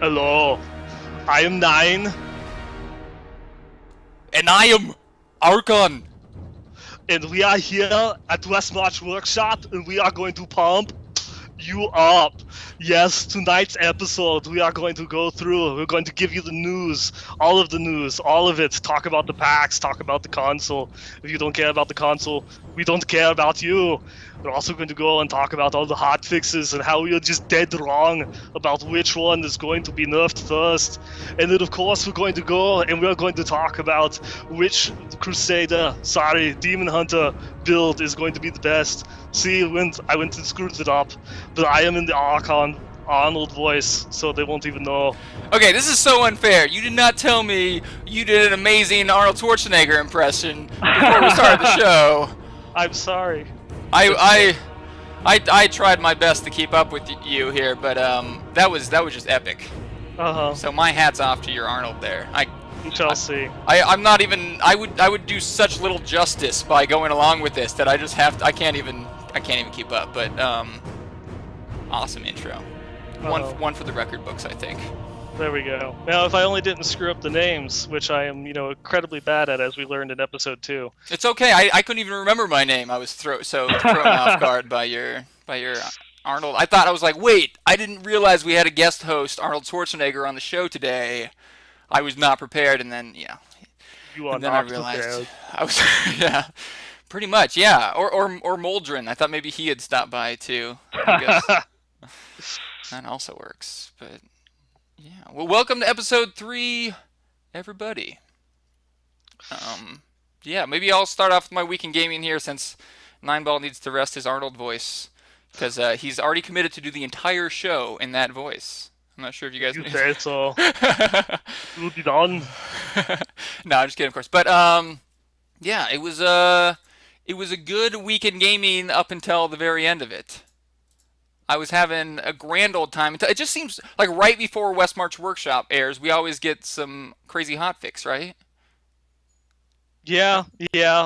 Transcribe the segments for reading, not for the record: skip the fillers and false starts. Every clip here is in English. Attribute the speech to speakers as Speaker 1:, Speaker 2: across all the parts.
Speaker 1: Hello, I am Nine,
Speaker 2: And I am Archon.
Speaker 1: and we are here at Westmarch Workshop, and we are going to pump you up. Yes, tonight's episode, we are going to go through, we're going to give you the news, all of it. Talk about the PAX, talk about the console. If you don't care about the console, we don't care about you. We're also going to go and talk about all the hotfixes and how we are just dead wrong about which one is going to be nerfed first. And then, of course, we're going to go and we're going to talk about which Demon Hunter build is going to be the best. See, I went and screwed it up, but I am in the Archon Arnold voice, so they won't even know.
Speaker 2: Okay, this is so unfair. You did not tell me you did an amazing Arnold Schwarzenegger impression before we started the show.
Speaker 1: I'm sorry.
Speaker 2: I tried my best to keep up with you here, but that was just epic.
Speaker 1: Uh-huh.
Speaker 2: So my hat's off to your Arnold there.
Speaker 1: We shall see.
Speaker 2: I'm not even. I would do such little justice by going along with this that I can't even keep up. But awesome intro. One for the record books, I think.
Speaker 1: There we go. Now, if I only didn't screw up the names, which I am, incredibly bad at, as we learned in episode 2.
Speaker 2: It's okay. I couldn't even remember my name. I was thrown off guard by your Arnold. I was like, wait, I didn't realize we had a guest host, Arnold Schwarzenegger, on the show today. I was not prepared, and then
Speaker 1: You are
Speaker 2: and then
Speaker 1: not
Speaker 2: I realized
Speaker 1: prepared.
Speaker 2: I was pretty much, yeah. Or Moldrin. I thought maybe he had stopped by too. I guess that also works. But yeah, well, welcome to episode 3, everybody. Yeah, maybe I'll start off with my week in gaming here since Neinball needs to rest his Arnold voice because he's already committed to do the entire show in that voice. I'm not sure if you guys.
Speaker 1: You say so. You'll be done.
Speaker 2: No, I'm just kidding, of course. But yeah, it was a good week in gaming up until the very end of it. I was having a grand old time. It just seems like right before Westmarch Workshop airs, we always get some crazy hotfix, right?
Speaker 1: Yeah,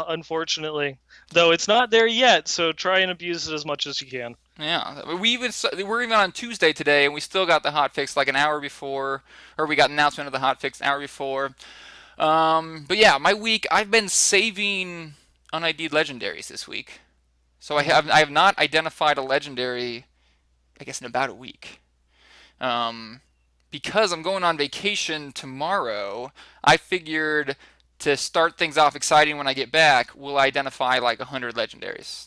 Speaker 1: unfortunately. Though it's not there yet, so try and abuse it as much as you can.
Speaker 2: Yeah, we're even on Tuesday today, and we still got the hotfix like an hour before, or we got an announcement of the hotfix an hour before. But yeah, my week I've been saving un-ID'd legendaries this week, so I have not identified a legendary, I guess, in about a week. Because I'm going on vacation tomorrow, I figured to start things off exciting when I get back, we'll identify like 100 legendaries.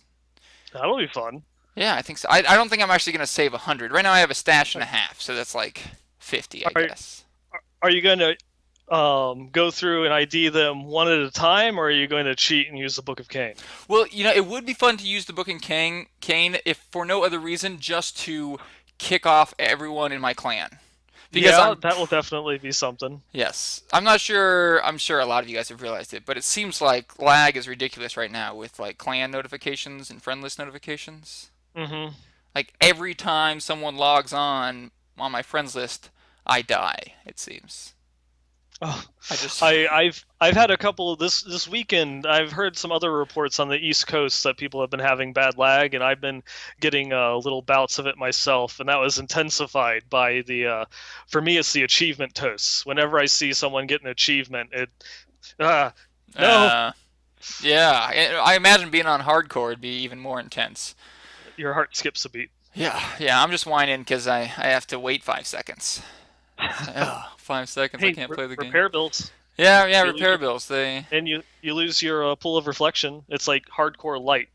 Speaker 1: That'll be fun.
Speaker 2: Yeah, I think so. I don't think I'm actually going to save 100. Right now I have a stash and a half, so that's like 50, I
Speaker 1: Are,
Speaker 2: guess.
Speaker 1: are you going to go through and ID them one at a time, or are you going to cheat and use the Book of Cain?
Speaker 2: Well, it would be fun to use the Book of Cain if for no other reason, just to kick off everyone in my clan. Because
Speaker 1: that will definitely be something.
Speaker 2: yes, I'm not sure. I'm sure a lot of you guys have realized it, but it seems like lag is ridiculous right now with like clan notifications and friend list notifications.
Speaker 1: Mm-hmm.
Speaker 2: Like every time someone logs on my friends list, I die. It seems.
Speaker 1: Oh,
Speaker 2: I just
Speaker 1: I've had a couple this weekend. I've heard some other reports on the East Coast that people have been having bad lag, and I've been getting little bouts of it myself, and that was intensified by the. For me, it's the achievement toasts. Whenever I see someone get an achievement, no.
Speaker 2: uh, yeah. I imagine being on hardcore would be even more intense.
Speaker 1: Your heart skips a beat.
Speaker 2: Yeah. I'm just whining because I have to wait 5 seconds. Ugh, 5 seconds. I
Speaker 1: Hey,
Speaker 2: can't play the game.
Speaker 1: repair bills.
Speaker 2: Yeah.
Speaker 1: You lose
Speaker 2: Repair bills.
Speaker 1: and you lose your pool of reflection. It's like hardcore light.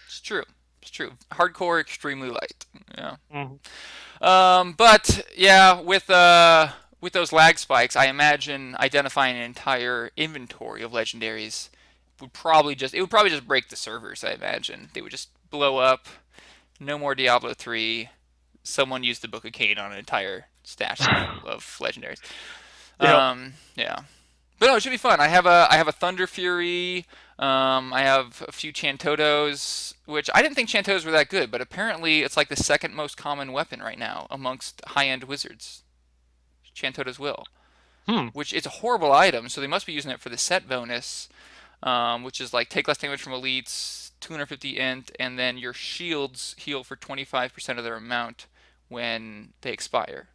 Speaker 2: It's true. It's true. Hardcore, extremely light. Yeah.
Speaker 1: Mhm.
Speaker 2: But yeah, with those lag spikes, I imagine identifying an entire inventory of legendaries would probably just break the servers. I imagine they would just blow up. No more Diablo 3. Someone used the Book of Cain on an entire stash of legendaries.
Speaker 1: Yep.
Speaker 2: Yeah. But no, it should be fun. I have a Thunder Fury. I have a few Chantotos, which I didn't think Chantotos were that good, but apparently it's like the second most common weapon right now amongst high-end wizards. Chantoto's Will,
Speaker 1: Hmm.
Speaker 2: which is a horrible item, so they must be using it for the set bonus, which is like take less damage from elites, 250 int, and then your shields heal for 25% of their amount when they expire.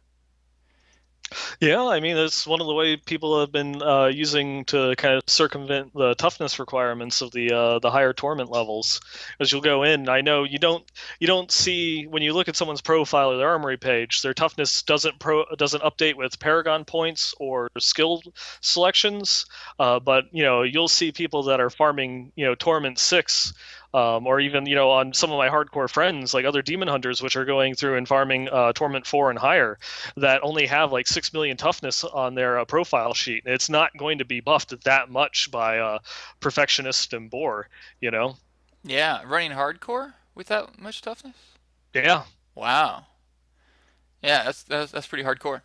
Speaker 1: Yeah, I mean, it's one of the way people have been using to kind of circumvent the toughness requirements of the higher torment levels. As you'll go in, I know you don't see when you look at someone's profile or their armory page, their toughness doesn't update with Paragon points or skill selections. But you'll see people that are farming Torment 6. Or even on some of my hardcore friends like other demon hunters which are going through and farming Torment 4 and higher that only have like 6 million toughness on their profile sheet. It's not going to be buffed that much by Perfectionist and Boar, you know?
Speaker 2: Yeah, running hardcore with that much toughness?
Speaker 1: Yeah,
Speaker 2: Wow. Yeah, that's pretty hardcore,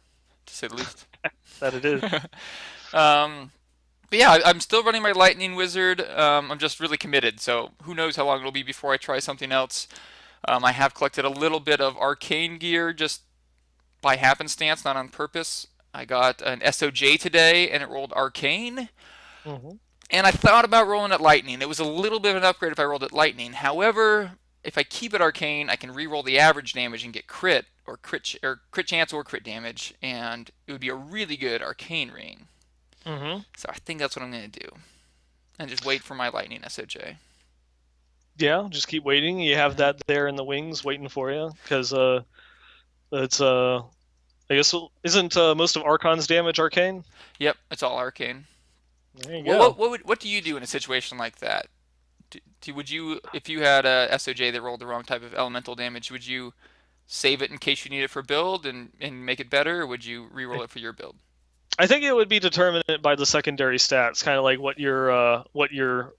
Speaker 2: to say the least.
Speaker 1: that it is.
Speaker 2: um, but yeah, I'm still running my Lightning Wizard. I'm just really committed, so who knows how long it'll be before I try something else. I have collected a little bit of arcane gear just by happenstance, not on purpose. I got an SOJ today, and it rolled arcane.
Speaker 1: Hmm.
Speaker 2: And I thought about rolling it lightning. It was a little bit of an upgrade if I rolled it lightning. However, if I keep it arcane, I can re-roll the average damage and get crit or crit chance or crit damage, and it would be a really good arcane ring.
Speaker 1: Hmm.
Speaker 2: So I think that's what I'm gonna do, and just wait for my lightning SOJ.
Speaker 1: Yeah, just keep waiting. You have
Speaker 2: Hmm.
Speaker 1: that there in the wings waiting for you because it's I guess isn't most of Archon's damage arcane?
Speaker 2: Yep, it's all arcane.
Speaker 1: There you
Speaker 2: What
Speaker 1: go.
Speaker 2: what do you do in a situation like that? Would you, if you had a SOJ that rolled the wrong type of elemental damage, would you save it in case you need it for build and make it better, or would you re-roll it for your build?
Speaker 1: I think it would be determined by the secondary stats, kind of like what you're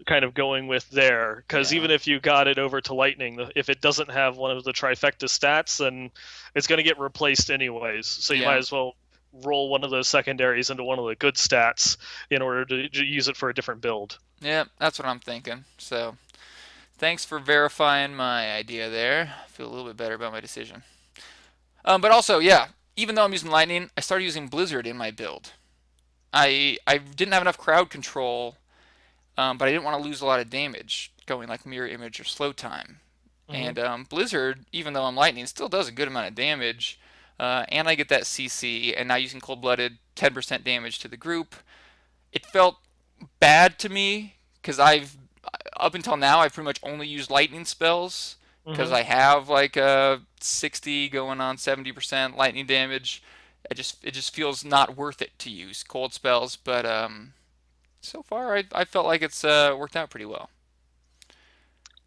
Speaker 1: kind of going with there. Because
Speaker 2: Yeah.
Speaker 1: even if you got it over to Lightning, if it doesn't have one of the trifecta stats, then it's going to get replaced anyways. So you might
Speaker 2: Yeah.
Speaker 1: as well roll one of those secondaries into one of the good stats in order to use it for a different build.
Speaker 2: Yeah, that's what I'm thinking. So, thanks for verifying my idea there. I feel a little bit better about my decision. But also, yeah, even though I'm using Lightning, I started using Blizzard in my build. I didn't have enough crowd control, but I didn't want to lose a lot of damage going like mirror image or slow time.
Speaker 1: Hmm.
Speaker 2: And Blizzard, even though I'm Lightning, still does a good amount of damage. And I get that CC, and now using Cold Blooded, 10% damage to the group. It felt bad to me because I've up until now I've pretty much only used lightning spells because
Speaker 1: Hmm.
Speaker 2: I have like a 60 going on 70% lightning damage. It just feels not worth it to use cold spells, but so far I felt like it's worked out pretty well.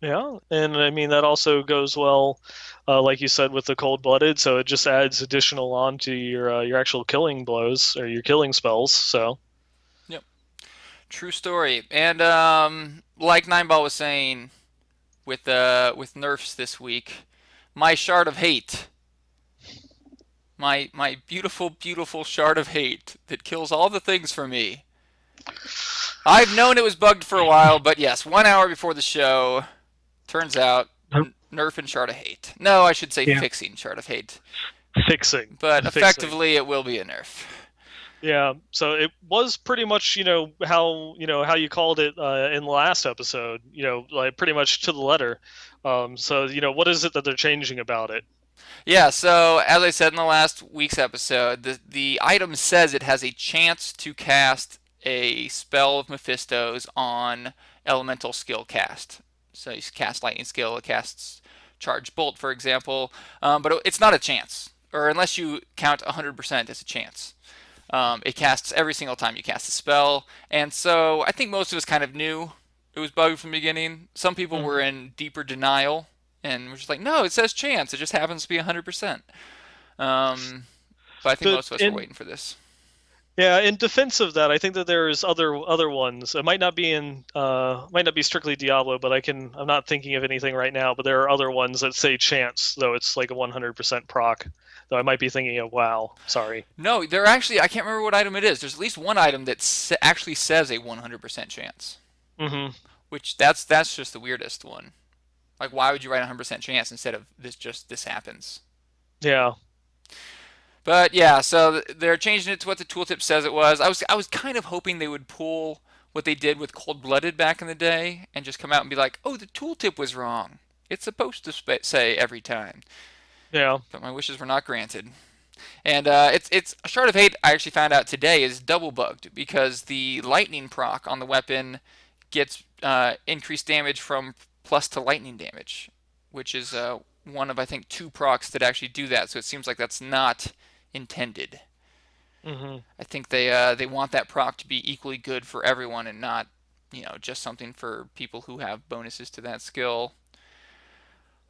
Speaker 1: Yeah, and I mean that also goes well, like you said, with the cold-blooded. So it just adds additional on to your actual killing blows or your killing spells. So.
Speaker 2: Yep, true story. And like Nineball was saying with nerfs this week, my shard of hate. My beautiful shard of hate that kills all the things for me. I've known it was bugged for a while, but yes, 1 hour before the show, turns out nerf and shard of hate. No, I should say
Speaker 1: Yeah.
Speaker 2: fixing shard of hate,
Speaker 1: Fixing,
Speaker 2: but
Speaker 1: fixing.
Speaker 2: effectively it will be a nerf.
Speaker 1: Yeah. So it was pretty much, how you called it in the last episode. Like pretty much to the letter. So what is it that they're changing about it?
Speaker 2: Yeah, so as I said in the last week's episode, the item says it has a chance to cast a spell of Mephisto's on elemental skill cast. So you cast lightning skill, it casts charge bolt, for example, but it's not a chance, or unless you count 100% as a chance. It casts every single time you cast a spell, and so I think most of us kind of knew it was bugged from the beginning. Some people were
Speaker 1: Hmm.
Speaker 2: in deeper denial and we're just like, no, it says chance. It just happens to be 100%. Um, but I think
Speaker 1: The
Speaker 2: most of us were
Speaker 1: in
Speaker 2: waiting for this.
Speaker 1: Yeah, in defense of that, I think that there's other ones. It might not be strictly Diablo, but I'm not thinking of anything right now, but there are other ones that say chance, though it's like a 100% proc. Though I might be thinking of WoW. Sorry.
Speaker 2: No, they're actually, I can't remember what item it is. There's at least one item that actually says a 100% chance,
Speaker 1: Hmm.
Speaker 2: which that's just the weirdest one. Like, why would you write a 100% chance instead of this happens?
Speaker 1: Yeah.
Speaker 2: But yeah, so they're changing it to what the tooltip says it was. I was kind of hoping they would pull what they did with Cold Blooded back in the day and just come out and be like, "Oh, the tooltip was wrong. It's supposed to say every time."
Speaker 1: Yeah.
Speaker 2: But my wishes were not granted. And it's Shard of Hate. I actually found out today is double bugged because the lightning proc on the weapon gets increased damage from plus to lightning damage, which is one of I think two procs that actually do that. So it seems like that's not intended.
Speaker 1: Hmm.
Speaker 2: I think they want that proc to be equally good for everyone and not just something for people who have bonuses to that skill.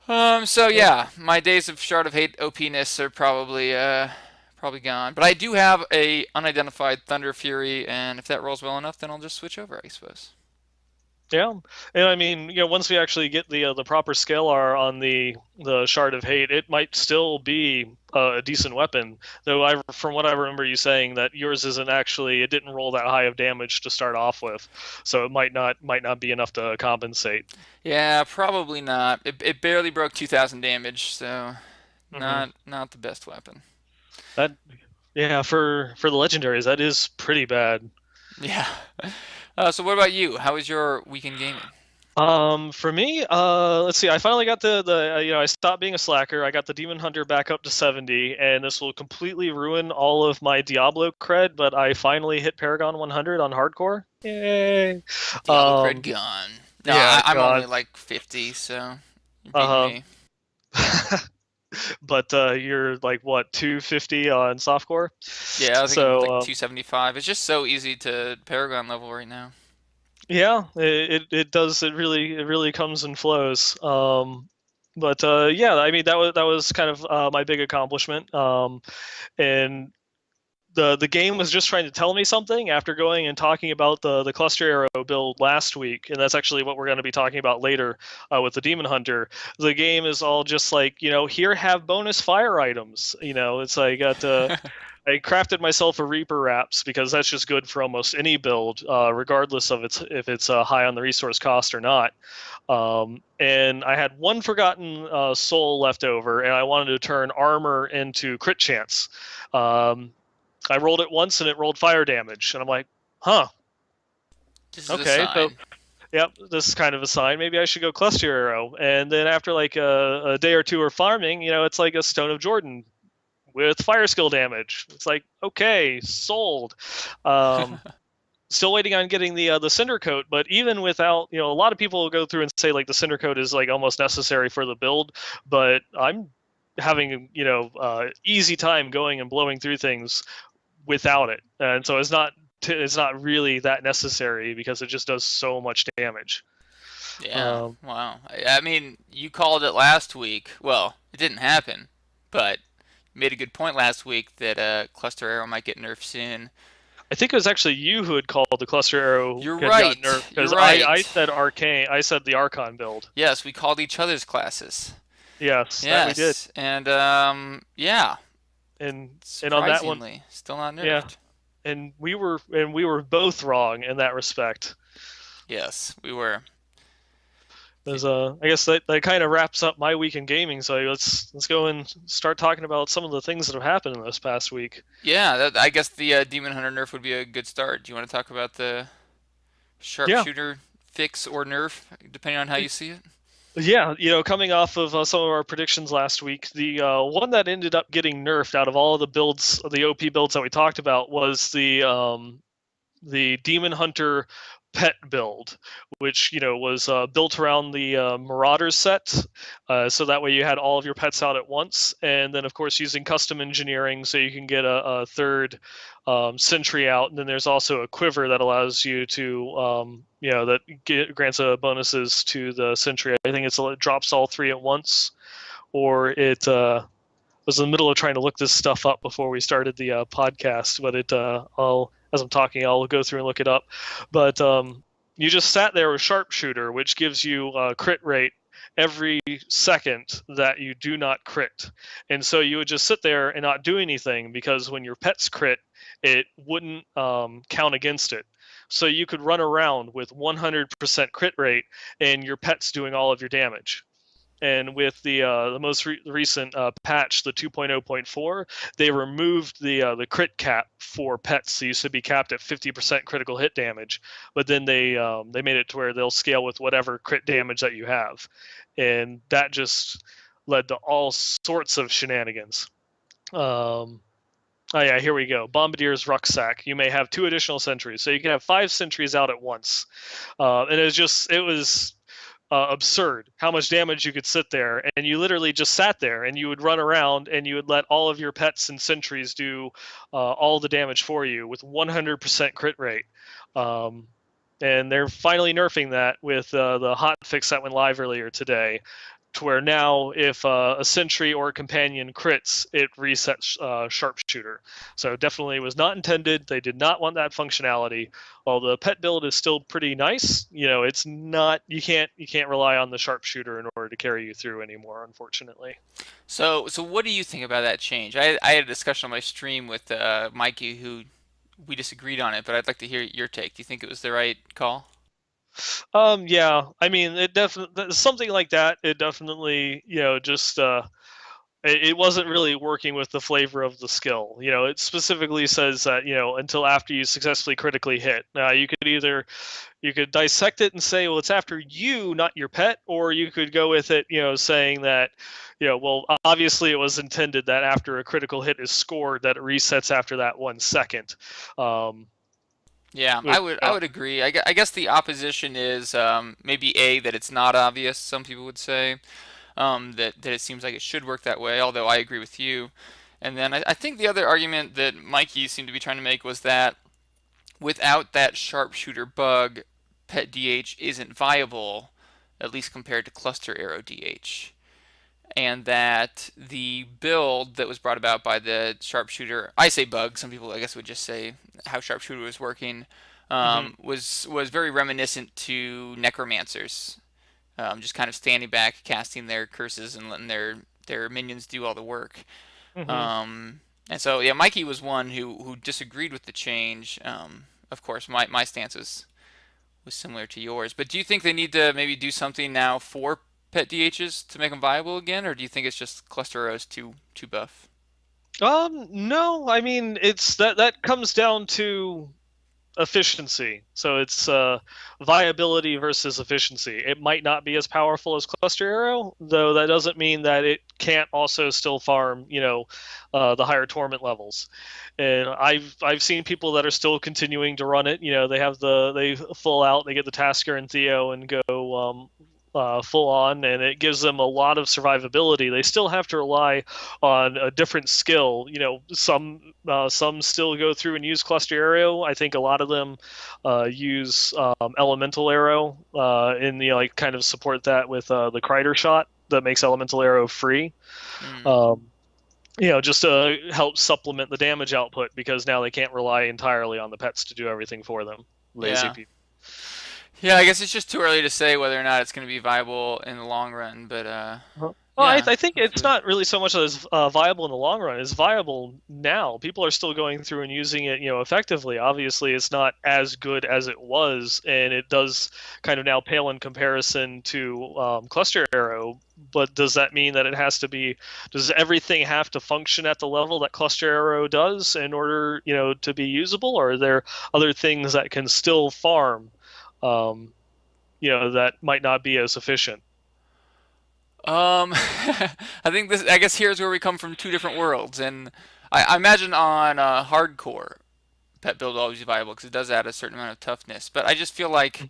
Speaker 2: So yeah, my days of Shard of Hate OP-ness are probably gone. But I do have a unidentified Thunder Fury, and if that rolls well enough, then I'll just switch over, I suppose.
Speaker 1: Yeah, and I mean, once we actually get the proper scalar on the Shard of Hate, it might still be a decent weapon. Though from what I remember you saying, that yours isn't actually, it didn't roll that high of damage to start off with, so it might not be enough to compensate.
Speaker 2: Yeah, probably not. It barely broke 2,000 damage, so
Speaker 1: Hmm.
Speaker 2: not the best weapon.
Speaker 1: That Yeah, for the legendaries, that is pretty bad.
Speaker 2: Yeah. So what about you? How was your weekend gaming?
Speaker 1: For me, let's see. I finally got I stopped being a slacker. I got the Demon Hunter back up to 70, and this will completely ruin all of my Diablo cred, but I finally hit Paragon 100 on hardcore. Yay!
Speaker 2: Diablo cred
Speaker 1: Um,
Speaker 2: gone. No,
Speaker 1: yeah,
Speaker 2: I'm only
Speaker 1: God.
Speaker 2: like 50, so you're beating
Speaker 1: Uh-huh.
Speaker 2: me.
Speaker 1: But you're like what, 250 on softcore?
Speaker 2: Yeah, I think I'm like
Speaker 1: So,
Speaker 2: 275. It's just so easy to Paragon level right now.
Speaker 1: yeah, it does. It really comes and flows. But yeah, I mean that was kind of my big accomplishment. And the game was just trying to tell me something after going and talking about the cluster arrow build last week, and that's actually what we're going to be talking about later with the Demon Hunter. The game is all just like, here, have bonus fire items. It's like I crafted myself a Reaper wraps because that's just good for almost any build, regardless of if it's high on the resource cost or not. And I had one forgotten soul left over, and I wanted to turn armor into crit chance. Um, I rolled it once and it rolled fire damage, and I'm like, huh,
Speaker 2: This is a
Speaker 1: okay, so
Speaker 2: sign.
Speaker 1: yep, this is kind of a sign. Maybe I should go cluster arrow. And then after like a day or two of farming, it's like a Stone of Jordan with fire skill damage. It's like, okay, sold. Um, Still waiting on getting the cinder coat, but even without, a lot of people will go through and say like the cinder coat is like almost necessary for the build, but I'm having easy time going and blowing through things without it, and so it's not really that necessary because it just does so much damage.
Speaker 2: Yeah,
Speaker 1: Um,
Speaker 2: wow. I mean, you called it last week. Well, it didn't happen, but you made a good point last week that Cluster Arrow might get nerfed soon.
Speaker 1: I think it was actually you who had called the cluster arrow
Speaker 2: You're
Speaker 1: had gotten
Speaker 2: right.
Speaker 1: nerfed
Speaker 2: You're
Speaker 1: because I
Speaker 2: right.
Speaker 1: said arcane, I said the Archon build.
Speaker 2: Yes, we called each other's classes.
Speaker 1: Yes, that we did,
Speaker 2: Yes, and yeah,
Speaker 1: and on that one,
Speaker 2: surprisingly, still not
Speaker 1: yeah,
Speaker 2: nerfed.
Speaker 1: and we were both wrong in that respect.
Speaker 2: Yes, we were.
Speaker 1: I guess that kind of wraps up my week in gaming. So let's go and start talking about some of the things that have happened in this past week.
Speaker 2: Yeah, I guess the Demon Hunter nerf would be a good start. Do you want to talk about the
Speaker 1: Yeah,
Speaker 2: sharpshooter fix or nerf, depending on how you see it?
Speaker 1: yeah. Coming off of some of our predictions last week, the one that ended up getting nerfed out of all of the builds, the OP builds that we talked about, was the Demon Hunter pet build, which was built around the Marauders set, so that way you had all of your pets out at once, and then of course using custom engineering so you can get a third sentry out, and then there's also a quiver that allows you to grants bonuses to the sentry. I think it drops all three at once, or it was in the middle of trying to look this stuff up before we started the podcast, but I'll as I'm talking, I'll go through and look it up. But you just sat there with sharpshooter, which gives you a crit rate every second that you do not crit, and so you would just sit there and not do anything because when your pets crit, it wouldn't count against it. So you could run around with 100% crit rate, and your pet's doing all of your damage. And with the most recent patch, the 2.0.4, they removed the crit cap for pets. They used to be capped at 50% critical hit damage, but then they made it to where they'll scale with whatever crit damage that you have, and that just led to all sorts of shenanigans. Um, oh yeah, here we go. Bombardier's rucksack. You may have 2 additional sentries, so you can have 5 sentries out at once. And it was absurd how much damage you could sit there, and you literally just sat there and you would run around and you would let all of your pets and sentries do all the damage for you with 100% crit rate. Um, and they're finally nerfing that with the hotfix that went live earlier today, to where now if a sentry or a companion crits, it resets sharpshooter. So definitely was not intended. They did not want that functionality. While the pet build is still pretty nice, it's not, you can't rely on the sharpshooter in order to carry you through anymore, unfortunately.
Speaker 2: So what do you think about that change? I had a discussion on my stream with Mikey, who we disagreed on it, but I'd like to hear your take. Do you think it was the right call?
Speaker 1: Yeah, I mean, it definitely something like that. It definitely, just it wasn't really working with the flavor of the skill. It specifically says that until after you successfully critically hit. Now you could dissect it and say, well, it's after you, not your pet, or you could go with it, saying that, well, obviously it was intended that after a critical hit is scored, that it resets after that 1 second. Um,
Speaker 2: Yeah,
Speaker 1: with,
Speaker 2: I would agree. I guess the opposition is maybe A, that it's not obvious. Some people would say that it seems like it should work that way. Although I agree with you. And then I think the other argument that Mikey seemed to be trying to make was that without that sharpshooter bug, pet DH isn't viable, at least compared to cluster arrow DH. And that the build that was brought about by the sharpshooter, I say bug, some people I guess would just say how sharpshooter was working,
Speaker 1: mhm.
Speaker 2: was very reminiscent to necromancers, just kind of standing back, casting their curses and letting their minions do all the work.
Speaker 1: Mhm.
Speaker 2: And so yeah, Mikey was one who disagreed with the change. Of course, my stance was similar to yours. But do you think they need to maybe do something now for pet DHs to make them viable again, or do you think it's just cluster arrows too buff?
Speaker 1: No, I mean that comes down to efficiency. So it's viability versus efficiency. It might not be as powerful as cluster arrow, though that doesn't mean that it can't also still farm, the higher torment levels. And I've seen people that are still continuing to run it. They full out, they get the Tasker and Theo and go full on, and it gives them a lot of survivability. They still have to rely on a different skill. Some still go through and use cluster arrow. I think a lot of them use elemental arrow in the like kind of support that with the Kreider shot that makes elemental arrow free.
Speaker 2: Mm,
Speaker 1: Um, just to help supplement the damage output because now they can't rely entirely on the pets to do everything for them. Lazy
Speaker 2: yeah.
Speaker 1: people.
Speaker 2: Yeah, I guess it's just too early to say whether or not it's going to be viable in the long run, but
Speaker 1: Well, I,
Speaker 2: yeah,
Speaker 1: I think it's
Speaker 2: hopefully.
Speaker 1: not really so much that it's viable in the long run. It's viable now. People are still going through and using it, effectively. Obviously, it's not as good as it was, and it does kind of now pale in comparison to Cluster Arrow. But does that mean that it has to be? Does everything have to function at the level that Cluster Arrow does in order, to be usable, or are there other things that can still farm, um, that might not be as efficient?
Speaker 2: I think this. I guess here's where we come from two different worlds, and I imagine on hardcore, pet build will always be viable because it does add a certain amount of toughness. But I just feel like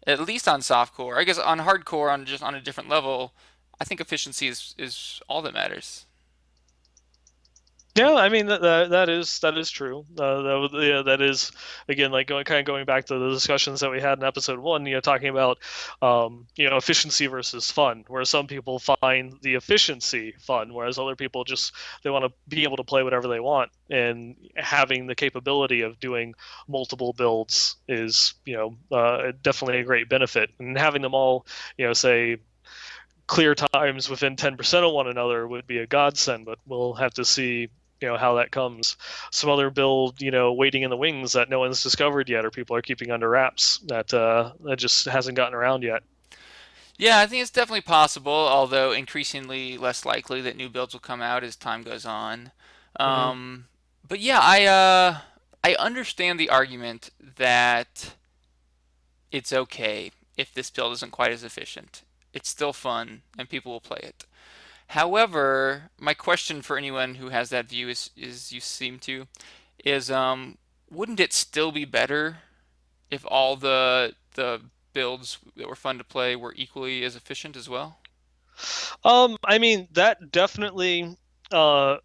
Speaker 2: at least on softcore, I guess on hardcore, on just on a different level, I think efficiency is all that matters.
Speaker 1: Yeah, I mean that is true. Yeah, that is again like going back to the discussions that we had in episode one. Talking about efficiency versus fun, where some people find the efficiency fun, whereas other people just they want to be able to play whatever they want, and having the capability of doing multiple builds is definitely a great benefit, and having them all say clear times within 10% of one another would be a godsend, but we'll have to see how that comes. Some other build waiting in the wings that no one's discovered yet or people are keeping under wraps that just hasn't gotten around yet.
Speaker 2: Yeah, I think it's definitely possible, although increasingly less likely that new builds will come out as time goes on.
Speaker 1: Hmm.
Speaker 2: Um, but yeah, I understand the argument that it's okay if this build isn't quite as efficient. It's still fun and people will play it. However, my question for anyone who has that view is you seem to, is wouldn't it still be better if all the builds that were fun to play were equally as efficient as well?
Speaker 1: I mean, that definitely. Uh,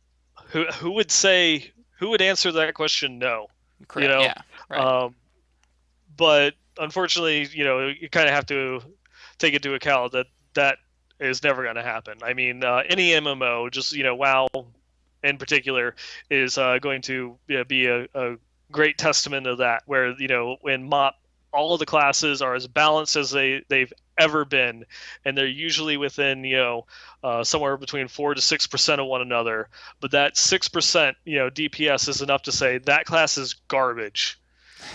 Speaker 1: who would say who would answer that question? No, you
Speaker 2: Correct.
Speaker 1: know.
Speaker 2: Yeah. Right.
Speaker 1: Um, but unfortunately, you kind of have to take into account that that is never going to happen. I mean, any MMO, just WoW in particular, is going to be a great testament of that. Where when MOP, all of the classes are as balanced as they've ever been, and they're usually within somewhere between 4 to 6% of one another. But that 6% DPS is enough to say that class is garbage.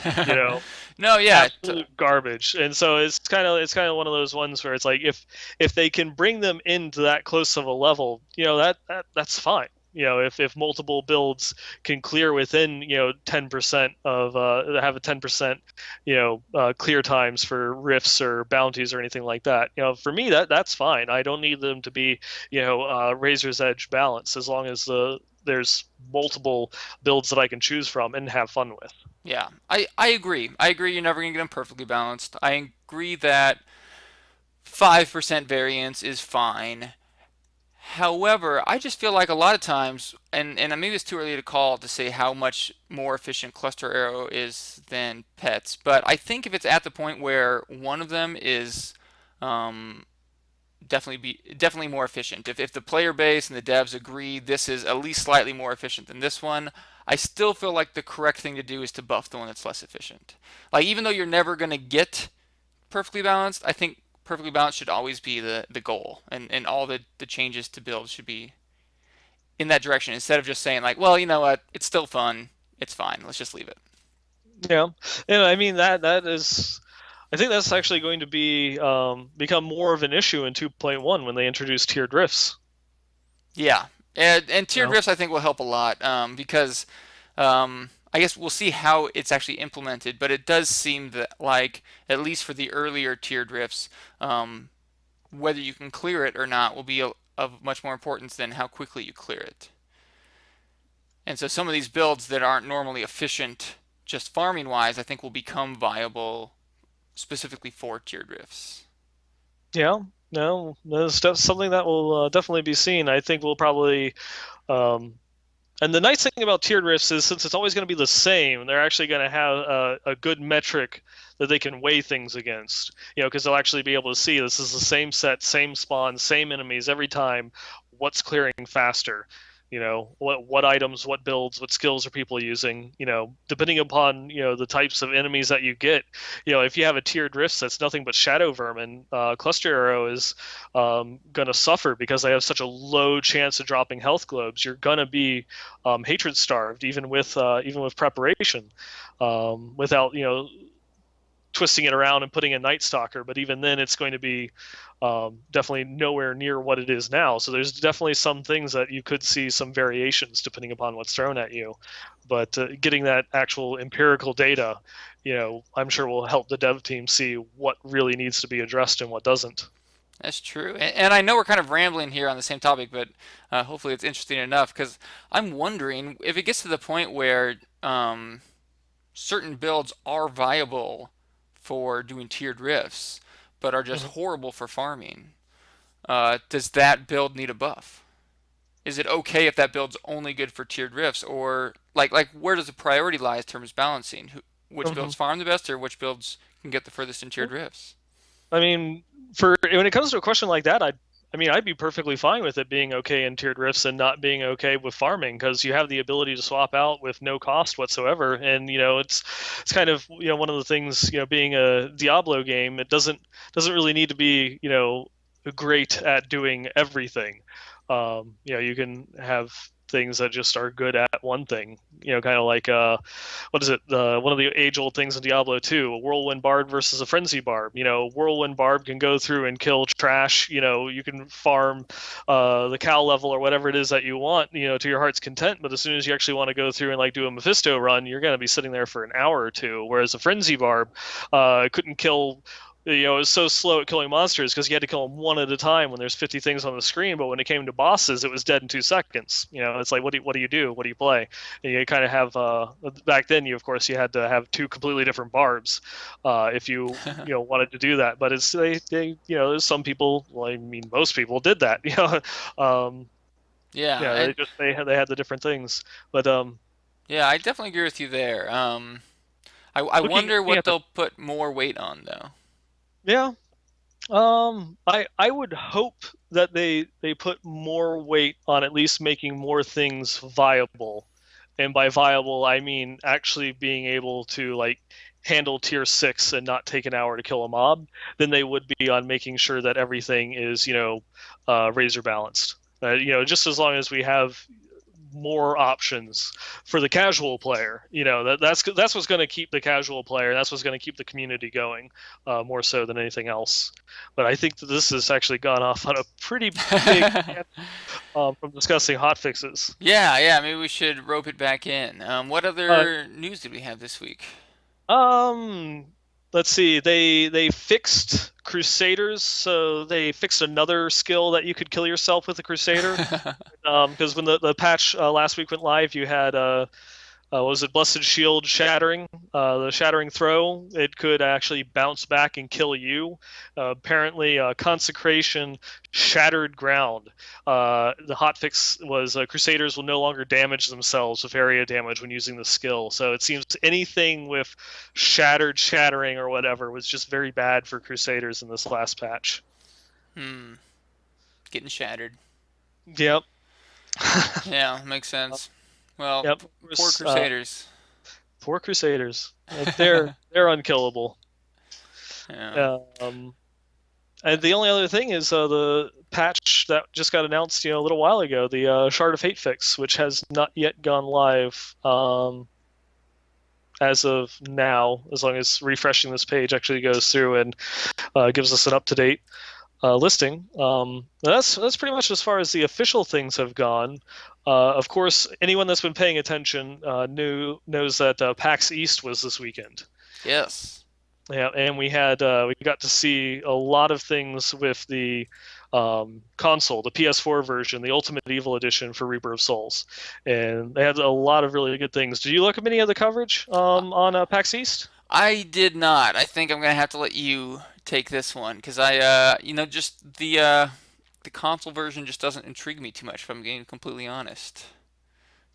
Speaker 1: You know,
Speaker 2: No, yeah.
Speaker 1: absolute garbage. And so it's kind of one of those ones where it's like if they can bring them into that close of a level, that's fine. If multiple builds can clear within 10% of have a 10% clear times for rifts or bounties or anything like that. For me that's fine. I don't need them to be razor's edge balance as long as there's multiple builds that I can choose from and have fun with.
Speaker 2: Yeah, I agree. I agree you're never going to get them perfectly balanced. I agree that 5% variance is fine. However, I just feel like a lot of times, and maybe it's too early to call to say how much more efficient Cluster Arrow is than Pets, but I think if it's at the point where one of them is um, definitely more efficient. If the player base and the devs agree this is at least slightly more efficient than this one, I still feel like the correct thing to do is to buff the one that's less efficient. Like even though you're never going to get perfectly balanced, I think perfectly balanced should always be the goal, and all the changes to builds should be in that direction instead of just saying like, well, you know what, it's still fun, it's fine, let's just leave it.
Speaker 1: Yeah, and I mean that is. I think that's actually going to be become more of an issue in 2.1 when they introduce tiered rifts.
Speaker 2: Yeah, and
Speaker 1: You
Speaker 2: tiered
Speaker 1: know?
Speaker 2: rifts I think will help a lot because I guess we'll see how it's actually implemented, but it does seem that like at least for the earlier tiered rifts, whether you can clear it or not will be of much more importance than how quickly you clear it. And so some of these builds that aren't normally efficient just farming wise, I think will become viable specifically for tiered rifts.
Speaker 1: Yeah, no, that's something that will definitely be seen. I think we'll probably. Um, and the nice thing about tiered rifts is since it's always going to be the same, they're actually going to have a good metric that they can weigh things against. Because they'll actually be able to see this is the same set, same spawn, same enemies every time. What's clearing faster? What items, what builds, what skills are people using? Depending upon the types of enemies that you get. If you have a tiered rift that's nothing but shadow vermin, cluster arrow is going to suffer because they have such a low chance of dropping health globes. You're going to be hatred starved even with preparation, without twisting it around and putting a Night Stalker, but even then it's going to be definitely nowhere near what it is now. So there's definitely some things that you could see some variations depending upon what's thrown at you. But getting that actual empirical data, I'm sure will help the dev team see what really needs to be addressed and what doesn't.
Speaker 2: That's true. And I know we're kind of rambling here on the same topic, but hopefully it's interesting enough because I'm wondering if it gets to the point where certain builds are viable for doing tiered rifts, but are just
Speaker 1: Mhm.
Speaker 2: horrible for farming. Does that build need a buff? Is it okay if that build's only good for tiered rifts, or like where does the priority lie in terms of balancing? Which
Speaker 1: Mhm.
Speaker 2: builds farm the best, or which builds can get the furthest in tiered rifts?
Speaker 1: I mean, for when it comes to a question like that, I'd be perfectly fine with it being okay in tiered rifts and not being okay with farming because you have the ability to swap out with no cost whatsoever. And it's kind of one of the things being a Diablo game, it doesn't really need to be great at doing everything. You can have things that just are good at one thing. Kind of like what is it? One of the age-old things in Diablo 2, a whirlwind barb versus a frenzy barb. Whirlwind barb can go through and kill trash. You can farm the cow level or whatever it is that you want. To your heart's content. But as soon as you actually want to go through and like do a Mephisto run, you're going to be sitting there for an hour or two. Whereas a frenzy barb couldn't kill it was so slow at killing monsters because you had to kill them one at a time when there's 50 things on the screen. But when it came to bosses, it was dead in 2 seconds. It's like, what do you do? What do you play? And you kind of have back then. Of course, you had to have two completely different barbs if you wanted to do that. But it's there's some people. Well, I mean, most people did that.
Speaker 2: Yeah,
Speaker 1: They had the different things. But
Speaker 2: yeah, I definitely agree with you there. I wonder
Speaker 1: looking
Speaker 2: what
Speaker 1: at the
Speaker 2: they'll put more weight on though.
Speaker 1: yeah. I would hope that they put more weight on at least making more things viable. And by viable, I mean actually being able to like handle tier 6 and not take an hour to kill a mob than they would be on making sure that everything is, razor balanced. Just as long as we have more options for the casual player. That's what's going to keep the casual player. That's what's going to keep the community going, more so than anything else. But I think that this has actually gone off on a pretty big from discussing hotfixes.
Speaker 2: Yeah, maybe we should rope it back in. What
Speaker 1: Uh,
Speaker 2: other news did we have this week?
Speaker 1: um, let's see. They fixed Crusaders, so they fixed another skill that you could kill yourself with a Crusader. Because when the patch last week went live, you had what was it, Blessed Shield Shattering, the Shattering Throw. It could actually bounce back and kill you. Apparently, Consecration Shattered Ground. The hotfix was Crusaders will no longer damage themselves with area damage when using the skill. So it seems anything with Shattered, Shattering, or whatever was just very bad for Crusaders in this last patch.
Speaker 2: Getting shattered.
Speaker 1: Yep.
Speaker 2: Yeah, makes sense. Well,
Speaker 1: Yep.
Speaker 2: poor Crusaders.
Speaker 1: Poor Crusaders. They're unkillable.
Speaker 2: Yeah.
Speaker 1: And the only other thing is the patch that just got announced, a little while ago, the Shard of Fate fix, which has not yet gone live as of now, as long as refreshing this page actually goes through and gives us an up-to-date listing. That's pretty much as far as the official things have gone. Of course, anyone that's been paying attention knows that PAX East was this weekend.
Speaker 2: Yes.
Speaker 1: Yeah, and we got to see a lot of things with the console, the PS4 version, the Ultimate Evil Edition for Reaper of Souls, and they had a lot of really good things. Did you look at any of the coverage on PAX East?
Speaker 2: I did not. I think I'm gonna have to let you take this one because just the console version just doesn't intrigue me too much. If I'm being completely honest,